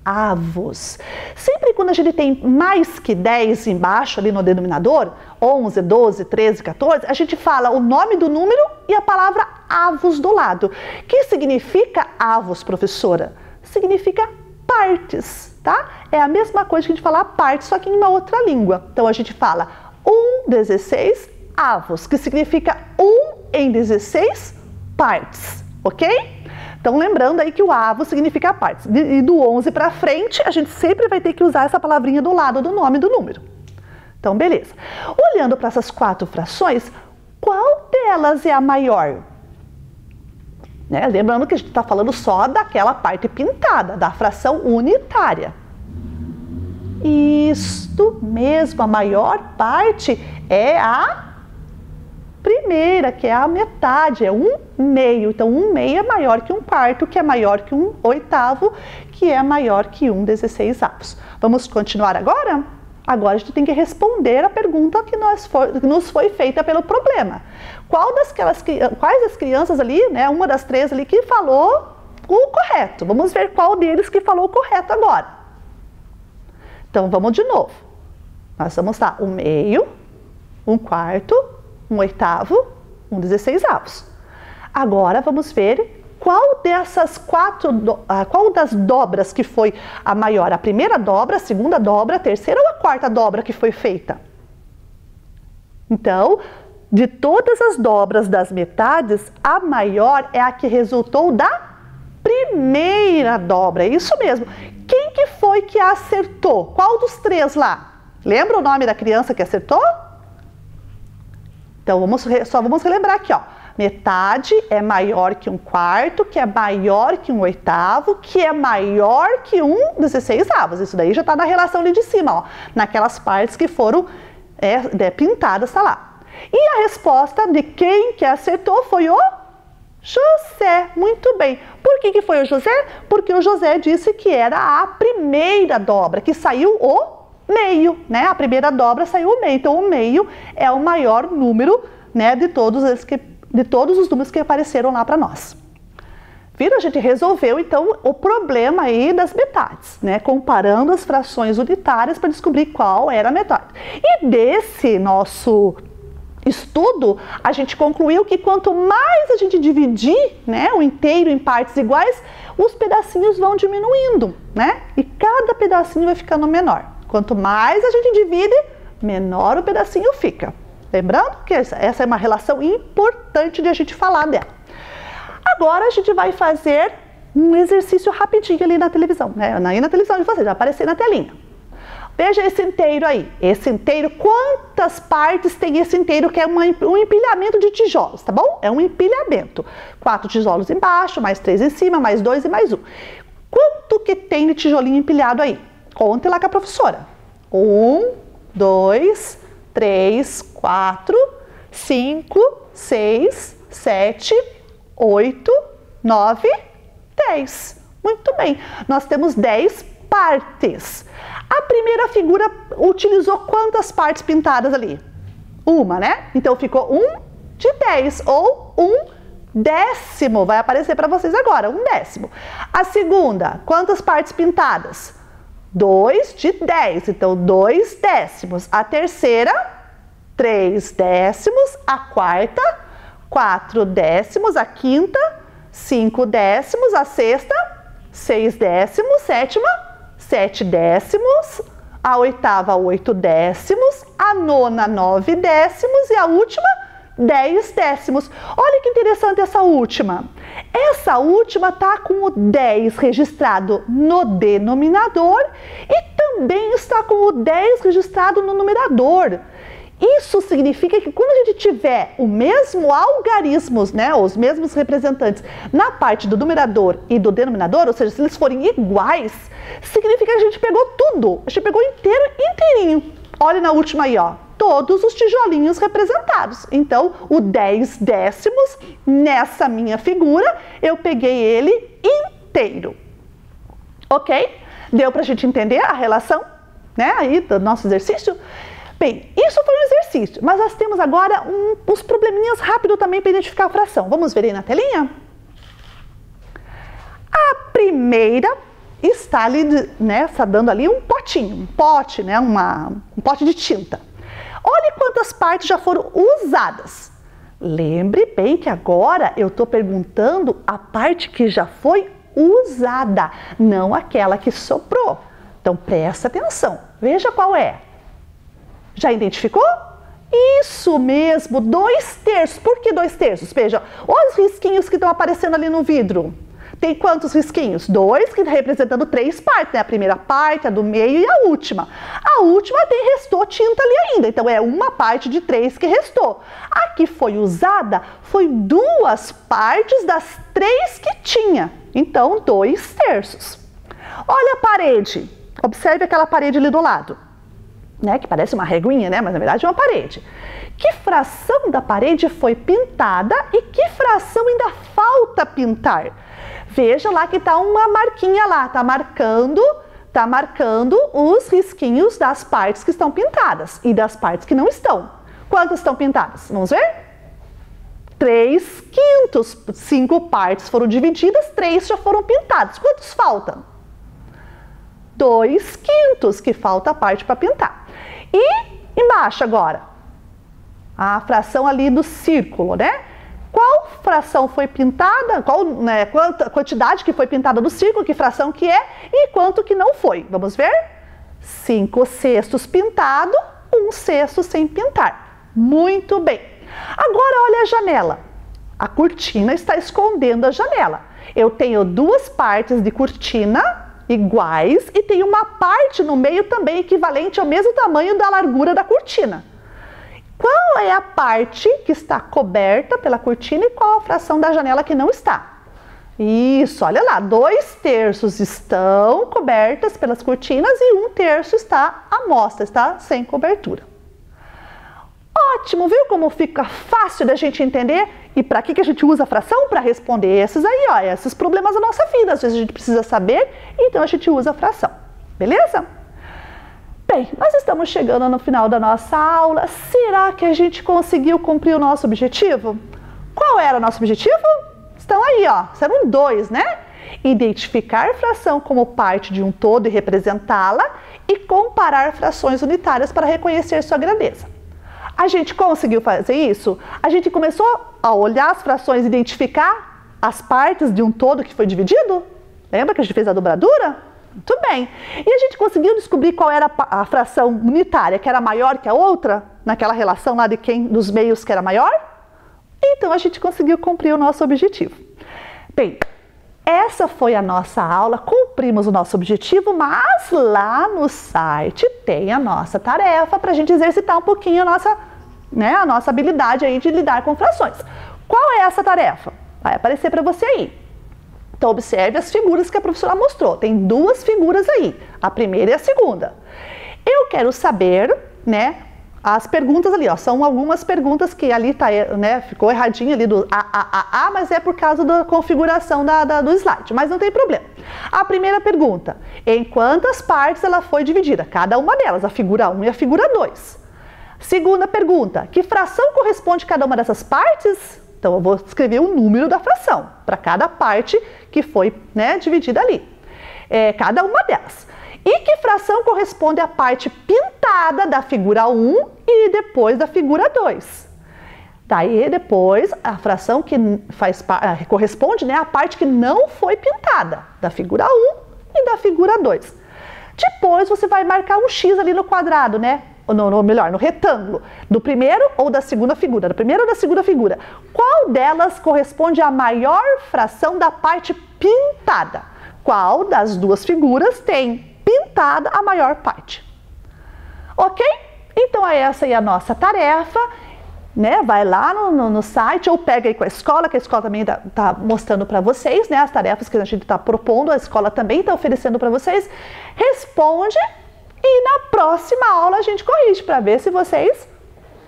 Avos. Sempre quando a gente tem mais que 10 embaixo ali no denominador, 11, 12, 13, 14, a gente fala o nome do número e a palavra avos do lado. O que significa avos, professora? Significa partes, tá? É a mesma coisa que a gente falar partes, só que em uma outra língua. Então a gente fala 1/16 avos, que significa 1 em 16 partes, ok? Então, lembrando aí que o avo significa partes. E do 11 para frente, a gente sempre vai ter que usar essa palavrinha do lado do nome do número. Então, beleza. Olhando para essas 4 frações, qual delas é a maior? Né? Lembrando que a gente está falando só daquela parte pintada, da fração unitária. Isto mesmo, a maior parte é a primeira, que é a metade, é 1/2. Então, 1/2 é maior que 1/4, que é maior que 1/8, que é maior que 1/16 avos. Vamos continuar agora? Agora a gente tem que responder a pergunta que nos foi feita pelo problema. Quais das crianças ali, né, uma das 3 ali que falou o correto? Vamos ver qual deles que falou o correto agora. Então, vamos de novo. Nós vamos estar 1/2, 1/4, 1/8, 1/16 avos. Agora vamos ver qual das dobras que foi a maior? A primeira dobra, a segunda dobra, a terceira ou a quarta dobra que foi feita? Então, de todas as dobras das metades, a maior é a que resultou da primeira dobra. É isso mesmo. Quem que foi que acertou? Qual dos três lá? Lembra o nome da criança que acertou? Então, só vamos relembrar aqui, ó. Metade é maior que um quarto, que é maior que um oitavo, que é maior que um 16avos. Isso daí já está na relação ali de cima, ó, naquelas partes que foram pintadas, tá lá. E a resposta de quem que acertou foi o José. Muito bem. Por que foi o José? Porque o José disse que era a primeira dobra, que saiu o meio, né? A primeira dobra saiu o meio. Então, o meio é o maior número, né, de todos os números que apareceram lá para nós. Viram? A gente resolveu, então, o problema aí das metades, né? Comparando as frações unitárias para descobrir qual era a metade. E desse nosso estudo, a gente concluiu que quanto mais a gente dividir, né, o inteiro em partes iguais, os pedacinhos vão diminuindo, né? E cada pedacinho vai ficando menor. Quanto mais a gente divide, menor o pedacinho fica. Lembrando que essa é uma relação importante de a gente falar dela. Agora a gente vai fazer um exercício rapidinho ali na televisão, né? Aí na televisão de vocês, vai aparecer na telinha. Veja esse inteiro aí. Esse inteiro, quantas partes tem esse inteiro, que é um empilhamento de tijolos, tá bom? É um empilhamento. 4 tijolos embaixo, mais 3 em cima, mais 2 e mais 1. Quanto que tem de tijolinho empilhado aí? Conte lá com a professora. 1, 2, 3, 4, 5, 6, 7, 8, 9, 10. Muito bem. Nós temos 10 partes. A primeira figura utilizou quantas partes pintadas ali? Uma, né? Então ficou 1 de 10 ou 1/10. Vai aparecer para vocês agora, 1/10. A segunda, quantas partes pintadas? 2 de 10, então 2/10. A terceira, 3/10. A quarta, 4/10. A quinta, 5/10. A sexta, 6/10. Sétima, 7/10. A oitava, 8/10. A nona, 9/10. E a última, 10/10. Olha que interessante essa última. Essa última está com o 10 registrado no denominador e também está com o 10 registrado no numerador. Isso significa que quando a gente tiver o mesmo algarismos, né, os mesmos representantes na parte do numerador e do denominador, ou seja, se eles forem iguais, significa que a gente pegou tudo, a gente pegou inteiro, inteirinho. Olha na última aí, ó, todos os tijolinhos representados. Então, o 10/10, nessa minha figura, eu peguei ele inteiro. Ok? Deu pra gente entender a relação, né, aí do nosso exercício? Bem, isso foi um exercício, mas nós temos agora uns probleminhas rápidos também para identificar a fração. Vamos ver aí na telinha? A primeira está ali, né, está dando ali um potinho, um pote, né, um pote de tinta. Olhe quantas partes já foram usadas. Lembre bem que agora eu estou perguntando a parte que já foi usada, não aquela que sobrou. Então presta atenção, veja qual é. Já identificou? Isso mesmo, 2/3. Por que 2/3? Veja, olha os risquinhos que estão aparecendo ali no vidro. Tem quantos risquinhos? 2, que está representando 3 partes, né? A primeira parte, a do meio e a última. A última restou tinta ali ainda, então é uma parte de 3 que restou. A que foi usada foi 2 partes das 3 que tinha, então 2/3. Olha a parede, observe aquela parede ali do lado. Né, que parece uma reguinha, né, mas na verdade é uma parede. Que fração da parede foi pintada e que fração ainda falta pintar? Veja lá que está uma marquinha lá, está marcando os risquinhos das partes que estão pintadas e das partes que não estão. Quantas estão pintadas? Vamos ver? 3/5. 5 partes foram divididas, 3 já foram pintadas. Quantos faltam? 2/5, que falta a parte para pintar. E embaixo agora, a fração ali do círculo, né? Qual fração foi pintada, qual, né, quantidade que foi pintada no círculo, que fração que é e quanto que não foi. Vamos ver? 5/6 pintado, 1/6 sem pintar. Muito bem. Agora olha a janela. A cortina está escondendo a janela. Eu tenho duas partes de cortina iguais e tenho uma parte no meio também equivalente ao mesmo tamanho da largura da cortina. Qual é a parte que está coberta pela cortina e qual a fração da janela que não está? Isso, olha lá, 2/3 estão cobertas pelas cortinas e 1/3 está à mostra, está sem cobertura. Ótimo, viu como fica fácil da gente entender? E para que a gente usa a fração? Para responder esses aí, ó, esses problemas da nossa vida. Às vezes a gente precisa saber, então a gente usa a fração. Beleza? Bem, nós estamos chegando no final da nossa aula. Será que a gente conseguiu cumprir o nosso objetivo? Qual era o nosso objetivo? Estão aí, ó. Serão 2, né? Identificar fração como parte de um todo e representá-la e comparar frações unitárias para reconhecer sua grandeza. A gente conseguiu fazer isso? A gente começou a olhar as frações e identificar as partes de um todo que foi dividido? Lembra que a gente fez a dobradura? Muito bem. E a gente conseguiu descobrir qual era a fração unitária, que era maior que a outra, naquela relação lá de quem dos meios que era maior? Então a gente conseguiu cumprir o nosso objetivo. Bem, essa foi a nossa aula, cumprimos o nosso objetivo, mas lá no site tem a nossa tarefa para a gente exercitar um pouquinho a nossa habilidade aí de lidar com frações. Qual é essa tarefa? Vai aparecer para você aí. Então observe as figuras que a professora mostrou. Tem 2 figuras aí, a primeira e a segunda. Eu quero saber, né, as perguntas ali, ó, são algumas perguntas que ali tá, né, ficou erradinho ali do A, mas é por causa da configuração do slide, mas não tem problema. A primeira pergunta, em quantas partes ela foi dividida? Cada uma delas, a figura 1 e a figura 2. Segunda pergunta, que fração corresponde a cada uma dessas partes? Então eu vou escrever o número da fração para cada parte que foi, né, dividida ali, cada uma delas. E que fração corresponde à parte pintada da figura 1 e depois da figura 2? Daí depois a fração que corresponde, né, à parte que não foi pintada, da figura 1 e da figura 2. Depois você vai marcar um X ali no quadrado, né? Melhor, no retângulo, do primeiro ou da segunda figura, da primeira ou da segunda figura. Qual delas corresponde à maior fração da parte pintada? Qual das 2 figuras tem pintada a maior parte? Ok? Então essa aí é a nossa tarefa, né? Vai lá no site ou pega aí com a escola, que a escola também está mostrando para vocês, né? As tarefas que a gente está propondo, a escola também está oferecendo para vocês. Responde e na próxima aula a gente corrige para ver se vocês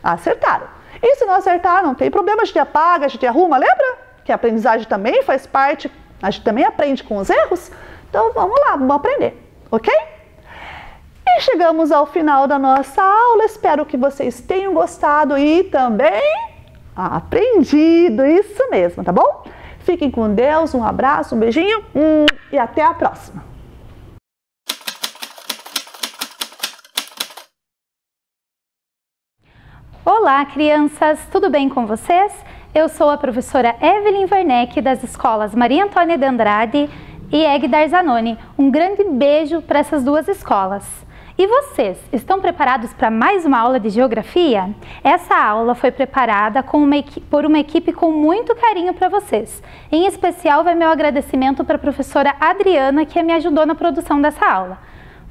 acertaram. E se não acertar, não tem problema, a gente apaga, a gente arruma, lembra? Que a aprendizagem também faz parte, a gente também aprende com os erros. Então vamos lá, vamos aprender, ok? E chegamos ao final da nossa aula, espero que vocês tenham gostado e também aprendido, isso mesmo, tá bom? Fiquem com Deus, um abraço, um beijinho e até a próxima! Olá, crianças! Tudo bem com vocês? Eu sou a professora Evelyn Werneck, das escolas Maria Antônia de Andrade e Egdar Zanoni. Um grande beijo para essas 2 escolas. E vocês, estão preparados para mais uma aula de geografia? Essa aula foi preparada por uma equipe com muito carinho para vocês. Em especial, vai meu agradecimento para a professora Adriana, que me ajudou na produção dessa aula.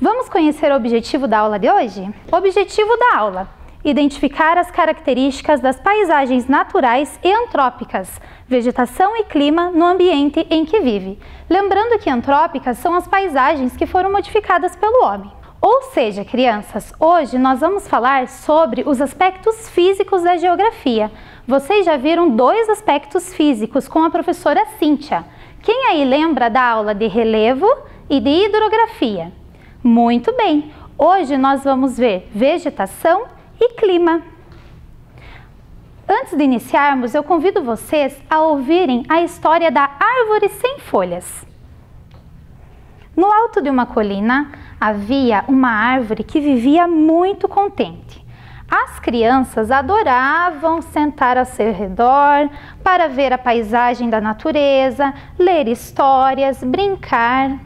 Vamos conhecer o objetivo da aula de hoje? O objetivo da aula: identificar as características das paisagens naturais e antrópicas, vegetação e clima no ambiente em que vive. Lembrando que antrópicas são as paisagens que foram modificadas pelo homem. Ou seja, crianças, hoje nós vamos falar sobre os aspectos físicos da geografia. Vocês já viram 2 aspectos físicos com a professora Cíntia. Quem aí lembra da aula de relevo e de hidrografia? Muito bem! Hoje nós vamos ver vegetação e clima. Antes de iniciarmos, eu convido vocês a ouvirem a história da árvore sem folhas. No alto de uma colina havia uma árvore que vivia muito contente. As crianças adoravam sentar ao seu redor para ver a paisagem da natureza, ler histórias, brincar.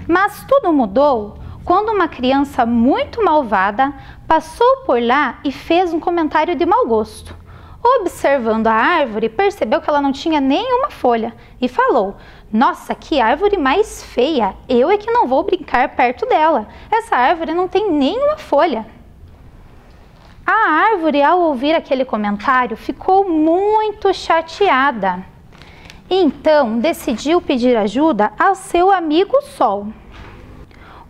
Mas tudo mudou quando uma criança muito malvada passou por lá e fez um comentário de mau gosto. Observando a árvore, percebeu que ela não tinha nenhuma folha e falou: "Nossa, que árvore mais feia! Eu é que não vou brincar perto dela. Essa árvore não tem nenhuma folha." A árvore, ao ouvir aquele comentário, ficou muito chateada. Então, decidiu pedir ajuda ao seu amigo Sol.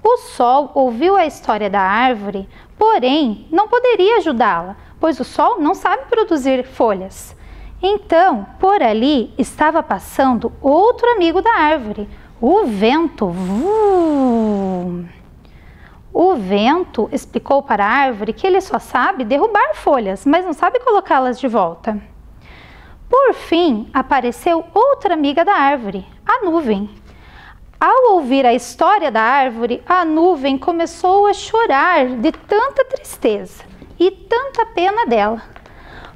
O Sol ouviu a história da árvore, porém não poderia ajudá-la, pois o Sol não sabe produzir folhas. Então, por ali estava passando outro amigo da árvore, o Vento. O Vento explicou para a árvore que ele só sabe derrubar folhas, mas não sabe colocá-las de volta. Por fim, apareceu outra amiga da árvore, a Nuvem. Ao ouvir a história da árvore, a Nuvem começou a chorar de tanta tristeza e tanta pena dela.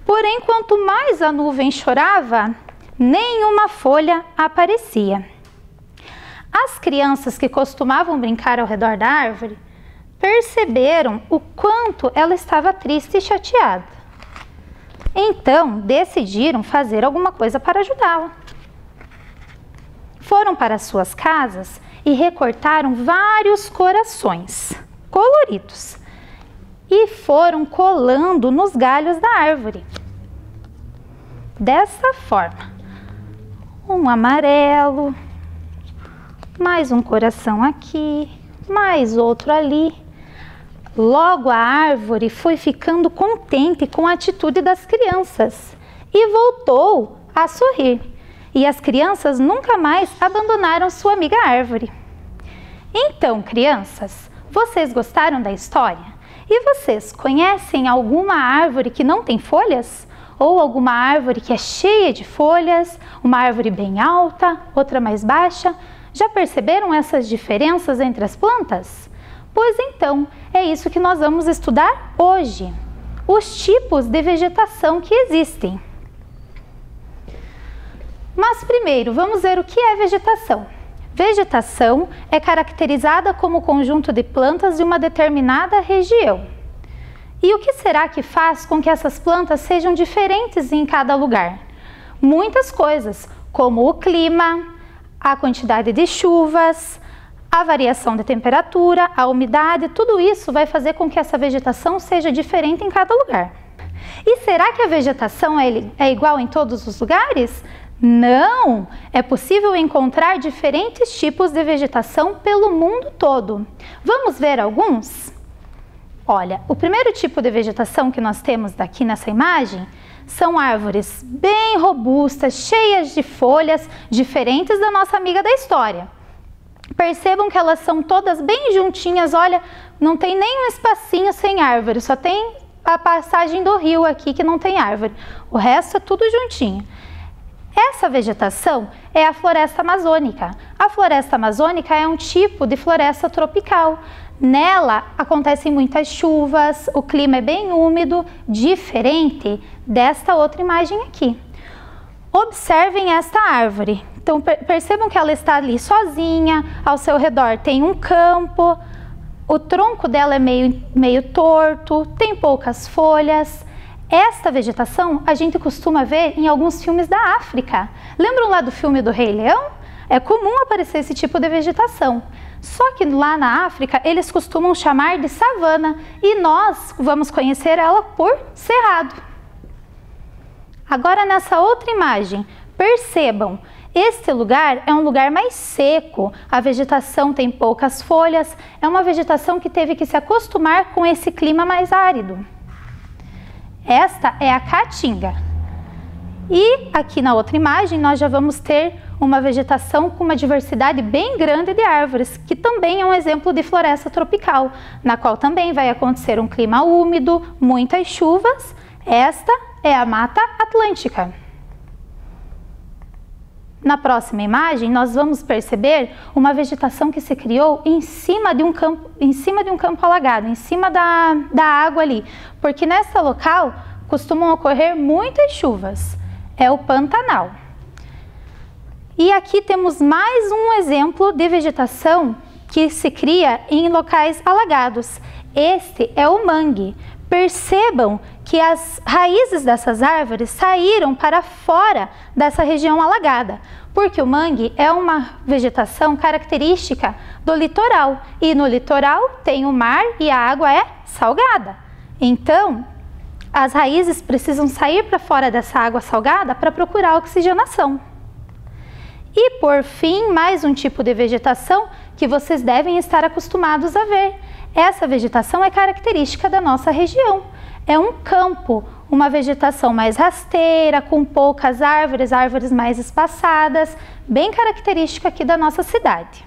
Porém, quanto mais a Nuvem chorava, nenhuma folha aparecia. As crianças que costumavam brincar ao redor da árvore perceberam o quanto ela estava triste e chateada. Então, decidiram fazer alguma coisa para ajudá-la. Foram para suas casas e recortaram vários corações coloridos e foram colando nos galhos da árvore. Dessa forma, um amarelo, mais um coração aqui, mais outro ali. Logo a árvore foi ficando contente com a atitude das crianças e voltou a sorrir. E as crianças nunca mais abandonaram sua amiga árvore. Então, crianças, vocês gostaram da história? E vocês conhecem alguma árvore que não tem folhas? Ou alguma árvore que é cheia de folhas? Uma árvore bem alta, outra mais baixa? Já perceberam essas diferenças entre as plantas? Pois então, é isso que nós vamos estudar hoje. Os tipos de vegetação que existem. Mas primeiro, vamos ver o que é vegetação. Vegetação é caracterizada como conjunto de plantas de uma determinada região. E o que será que faz com que essas plantas sejam diferentes em cada lugar? Muitas coisas, como o clima, a quantidade de chuvas, a variação de temperatura, a umidade, tudo isso vai fazer com que essa vegetação seja diferente em cada lugar. E será que a vegetação é igual em todos os lugares? Não! É possível encontrar diferentes tipos de vegetação pelo mundo todo. Vamos ver alguns? Olha, o primeiro tipo de vegetação que nós temos aqui nessa imagem são árvores bem robustas, cheias de folhas, diferentes da nossa amiga da história. Percebam que elas são todas bem juntinhas, olha, não tem nenhum espacinho sem árvore, só tem a passagem do rio aqui que não tem árvore. O resto é tudo juntinho. Essa vegetação é a floresta amazônica. A floresta amazônica é um tipo de floresta tropical. Nela acontecem muitas chuvas, o clima é bem úmido, diferente desta outra imagem aqui. Observem esta árvore. Então percebam que ela está ali sozinha, ao seu redor tem um campo, o tronco dela é meio torto, tem poucas folhas. Esta vegetação a gente costuma ver em alguns filmes da África. Lembram lá do filme do Rei Leão? É comum aparecer esse tipo de vegetação. Só que lá na África eles costumam chamar de savana e nós vamos conhecer ela por cerrado. Agora nessa outra imagem, percebam, este lugar é um lugar mais seco, a vegetação tem poucas folhas, é uma vegetação que teve que se acostumar com esse clima mais árido. Esta é a caatinga. E aqui na outra imagem nós já vamos ter uma vegetação com uma diversidade bem grande de árvores, que também é um exemplo de floresta tropical, na qual também vai acontecer um clima úmido, muitas chuvas. Esta é a Mata Atlântica. na próxima imagem, nós vamos perceber uma vegetação que se criou em cima de um campo alagado, em cima da água ali, porque nesse local costumam ocorrer muitas chuvas, é o Pantanal. E aqui temos mais um exemplo de vegetação que se cria em locais alagados. Este é o mangue. Percebam que as raízes dessas árvores saíram para fora dessa região alagada, porque o mangue é uma vegetação característica do litoral, e no litoral tem o mar e a água é salgada. Então, as raízes precisam sair para fora dessa água salgada para procurar oxigenação. E por fim, mais um tipo de vegetação que vocês devem estar acostumados a ver. Essa vegetação é característica da nossa região. É um campo, uma vegetação mais rasteira, com poucas árvores, árvores mais espaçadas, bem característica aqui da nossa cidade.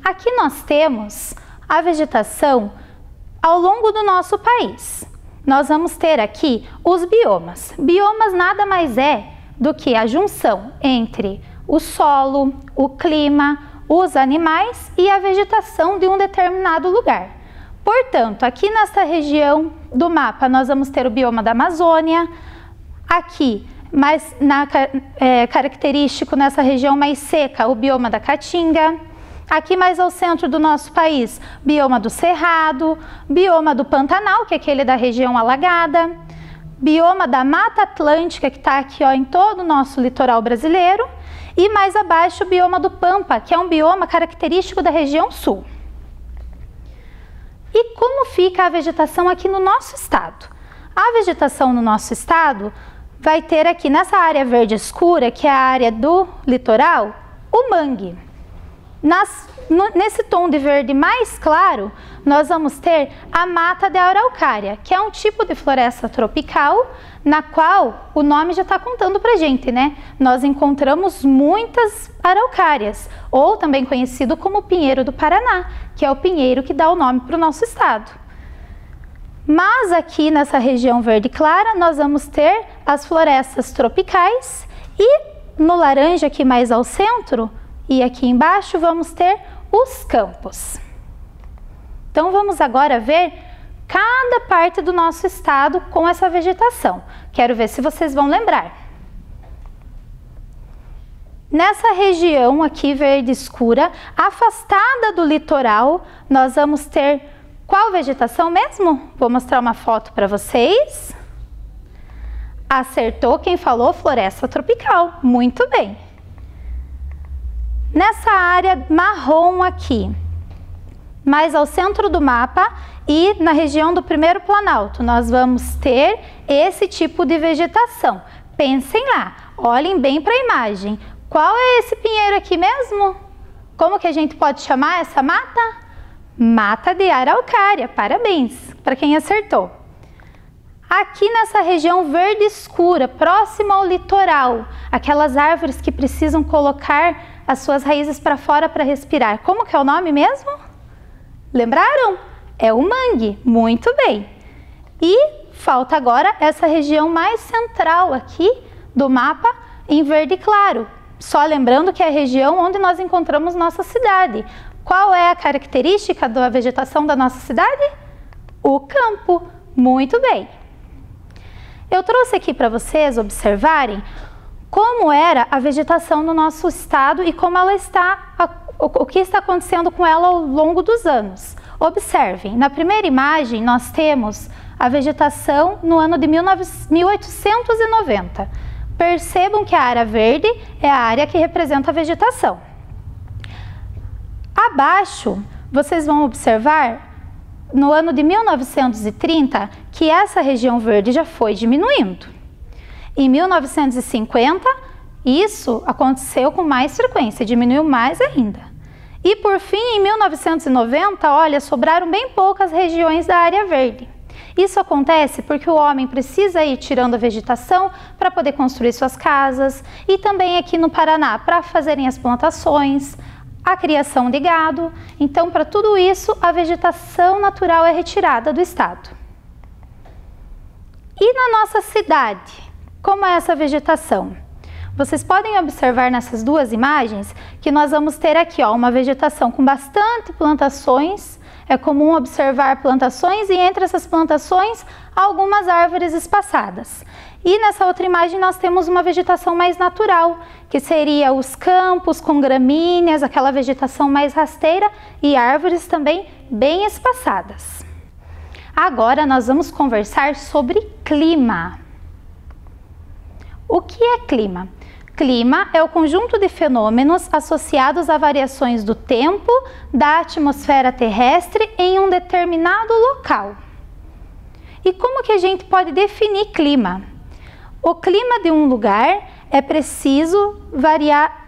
Aqui nós temos a vegetação ao longo do nosso país. Nós vamos ter aqui os biomas. Biomas nada mais é do que a junção entre o solo, o clima, os animais e a vegetação de um determinado lugar. Portanto, aqui nesta região do mapa nós vamos ter o bioma da Amazônia, aqui mais característico nessa região mais seca, o bioma da Caatinga, aqui mais ao centro do nosso país, bioma do Cerrado, bioma do Pantanal, que é aquele da região alagada, bioma da Mata Atlântica, que está aqui ó, em todo o nosso litoral brasileiro, e mais abaixo o bioma do Pampa, que é um bioma característico da região sul. E como fica a vegetação aqui no nosso estado? A vegetação no nosso estado vai ter aqui nessa área verde escura, que é a área do litoral, o mangue. Nesse tom de verde mais claro, nós vamos ter a mata de araucária, que é um tipo de floresta tropical, na qual o nome já está contando pra gente, né? Nós encontramos muitas araucárias, ou também conhecido como pinheiro do Paraná, que é o pinheiro que dá o nome para o nosso estado. Mas aqui nessa região verde clara, nós vamos ter as florestas tropicais e no laranja aqui mais ao centro e aqui embaixo vamos ter os campos. Então vamos agora ver cada parte do nosso estado com essa vegetação. Quero ver se vocês vão lembrar. Nessa região aqui verde escura, afastada do litoral, nós vamos ter qual vegetação mesmo? Vou mostrar uma foto para vocês. Acertou quem falou floresta tropical. Muito bem. Nessa área marrom aqui, mais ao centro do mapa e na região do primeiro planalto, nós vamos ter esse tipo de vegetação. Pensem lá, olhem bem para a imagem. Qual é esse pinheiro aqui mesmo? Como que a gente pode chamar essa mata? Mata de araucária. Parabéns para quem acertou. Aqui nessa região verde escura, próxima ao litoral, aquelas árvores que precisam colocar as suas raízes para fora para respirar. Como que é o nome mesmo? Lembraram? É o mangue. Muito bem. E falta agora essa região mais central aqui do mapa em verde claro. Só lembrando que é a região onde nós encontramos nossa cidade. Qual é a característica da vegetação da nossa cidade? O campo. Muito bem. Eu trouxe aqui para vocês observarem como era a vegetação no nosso estado e como ela está, o que está acontecendo com ela ao longo dos anos. Observem, na primeira imagem nós temos a vegetação no ano de 1890. Percebam que a área verde é a área que representa a vegetação. Abaixo, vocês vão observar, no ano de 1930, que essa região verde já foi diminuindo. Em 1950, isso aconteceu com mais frequência, diminuiu mais ainda. E por fim, em 1990, olha, sobraram bem poucas regiões da área verde. Isso acontece porque o homem precisa ir tirando a vegetação para poder construir suas casas e também aqui no Paraná para fazerem as plantações, a criação de gado. Então, para tudo isso, a vegetação natural é retirada do estado. E na nossa cidade, como é essa vegetação? Vocês podem observar nessas duas imagens que nós vamos ter aqui, ó, uma vegetação com bastante plantações. É comum observar plantações e entre essas plantações algumas árvores espaçadas. E nessa outra imagem nós temos uma vegetação mais natural, que seria os campos com gramíneas, aquela vegetação mais rasteira e árvores também bem espaçadas. Agora nós vamos conversar sobre clima. O que é clima? Clima é o conjunto de fenômenos associados a variações do tempo da atmosfera terrestre em um determinado local. E como que a gente pode definir clima? O clima de um lugar é preciso variar.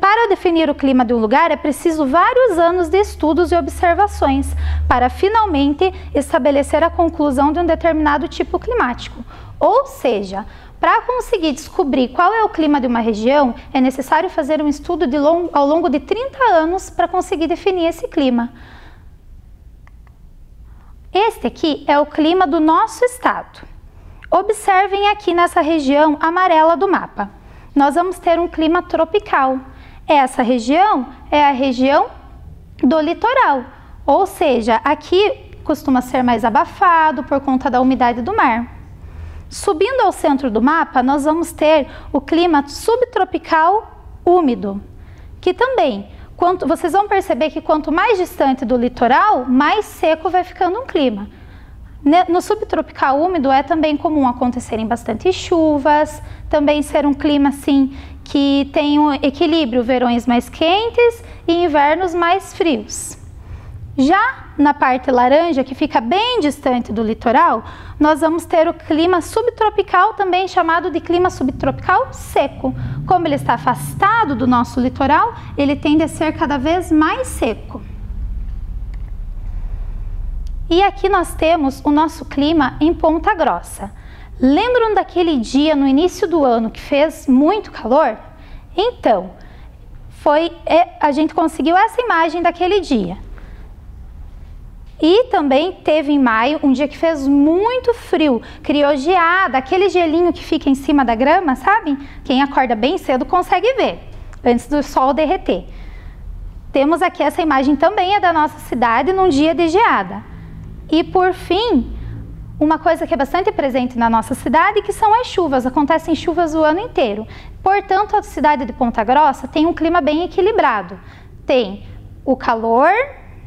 Para definir o clima de um lugar é preciso vários anos de estudos e observações para finalmente estabelecer a conclusão de um determinado tipo climático. Ou seja, para conseguir descobrir qual é o clima de uma região, é necessário fazer um estudo ao longo de 30 anos para conseguir definir esse clima. Este aqui é o clima do nosso estado. Observem aqui nessa região amarela do mapa. Nós vamos ter um clima tropical. Essa região é a região do litoral, ou seja, aqui costuma ser mais abafado por conta da umidade do mar. Subindo ao centro do mapa, nós vamos ter o clima subtropical úmido, que também, vocês vão perceber que quanto mais distante do litoral, mais seco vai ficando um clima. No subtropical úmido é também comum acontecerem bastante chuvas, também ser um clima assim que tem um equilíbrio, verões mais quentes e invernos mais frios. Já na parte laranja, que fica bem distante do litoral, nós vamos ter o clima subtropical, também chamado de clima subtropical seco. Como ele está afastado do nosso litoral, ele tende a ser cada vez mais seco. E aqui nós temos o nosso clima em Ponta Grossa. Lembram daquele dia no início do ano que fez muito calor? Então, a gente conseguiu essa imagem daquele dia. E também teve em maio um dia que fez muito frio, criou geada, aquele gelinho que fica em cima da grama, sabe? Quem acorda bem cedo consegue ver, antes do sol derreter. Temos aqui essa imagem também é da nossa cidade num dia de geada. E por fim, uma coisa que é bastante presente na nossa cidade, que são as chuvas, acontecem chuvas o ano inteiro. Portanto, a cidade de Ponta Grossa tem um clima bem equilibrado. Tem o calor,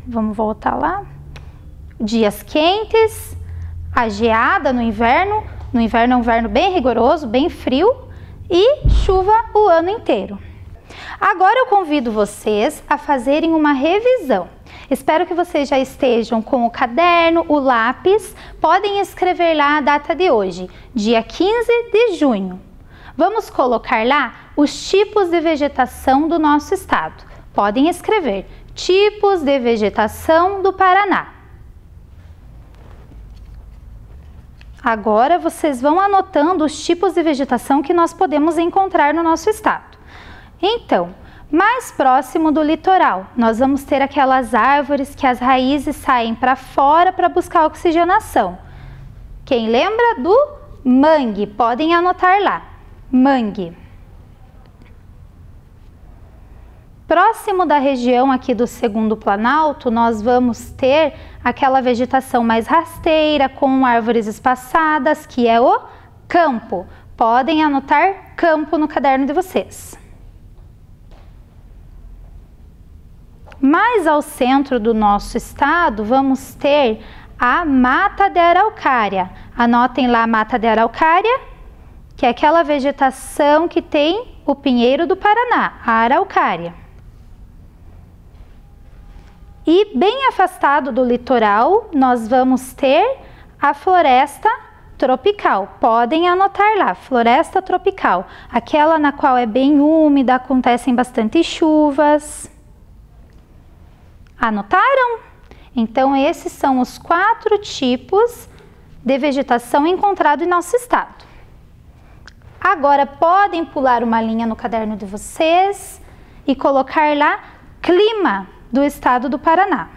vamos voltar lá, dias quentes, a geada no inverno é um inverno bem rigoroso, bem frio, e chuva o ano inteiro. Agora eu convido vocês a fazerem uma revisão. Espero que vocês já estejam com o caderno, o lápis, podem escrever lá a data de hoje, dia 15 de junho. Vamos colocar lá os tipos de vegetação do nosso estado. Podem escrever tipos de vegetação do Paraná. Agora vocês vão anotando os tipos de vegetação que nós podemos encontrar no nosso estado. Então, mais próximo do litoral, nós vamos ter aquelas árvores que as raízes saem para fora para buscar oxigenação. Quem lembra do mangue? Podem anotar lá, mangue. Próximo da região aqui do Segundo Planalto, nós vamos ter aquela vegetação mais rasteira, com árvores espaçadas, que é o campo. Podem anotar campo no caderno de vocês. Mais ao centro do nosso estado, vamos ter a Mata de Araucária. Anotem lá a Mata de Araucária, que é aquela vegetação que tem o pinheiro do Paraná, a araucária. E bem afastado do litoral, nós vamos ter a floresta tropical. Podem anotar lá, floresta tropical. Aquela na qual é bem úmida, acontecem bastante chuvas. Anotaram? Então, esses são os 4 tipos de vegetação encontrado em nosso estado. Agora, podem pular uma linha no caderno de vocês e colocar lá clima do estado do Paraná.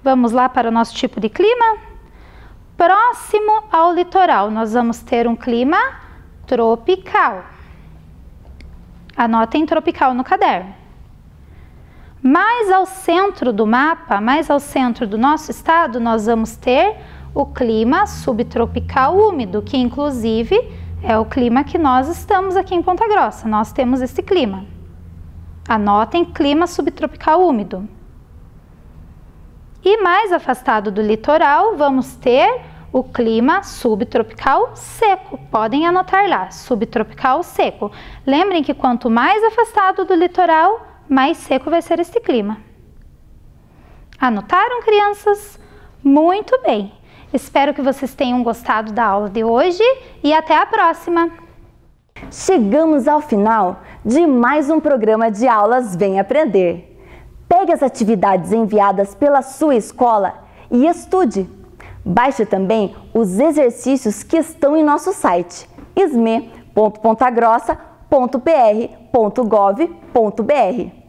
Vamos lá para o nosso tipo de clima? Próximo ao litoral, nós vamos ter um clima tropical. Anotem tropical no caderno. Mais ao centro do mapa, mais ao centro do nosso estado, nós vamos ter o clima subtropical úmido, que inclusive é o clima que nós estamos aqui em Ponta Grossa. Nós temos esse clima. Anotem clima subtropical úmido. E mais afastado do litoral, vamos ter o clima subtropical seco. Podem anotar lá, subtropical seco. Lembrem que quanto mais afastado do litoral, mais seco vai ser este clima. Anotaram, crianças? Muito bem. Espero que vocês tenham gostado da aula de hoje e até a próxima! Chegamos ao final de mais um programa de aulas Vem Aprender. Pegue as atividades enviadas pela sua escola e estude. Baixe também os exercícios que estão em nosso site sme.pontagrossa.pr.gov.br.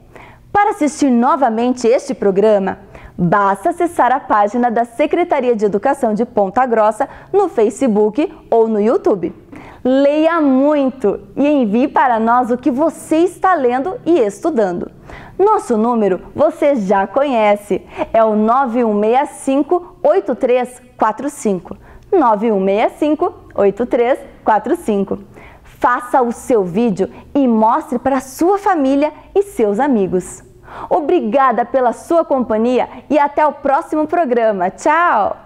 Para assistir novamente este programa, basta acessar a página da Secretaria de Educação de Ponta Grossa no Facebook ou no YouTube. Leia muito e envie para nós o que você está lendo e estudando. Nosso número você já conhece, é o 9165-8345. 9165-8345. Faça o seu vídeo e mostre para sua família e seus amigos. Obrigada pela sua companhia e até o próximo programa. Tchau!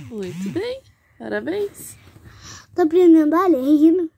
Muito bem, parabéns. Tô aprendendo a ler, rindo.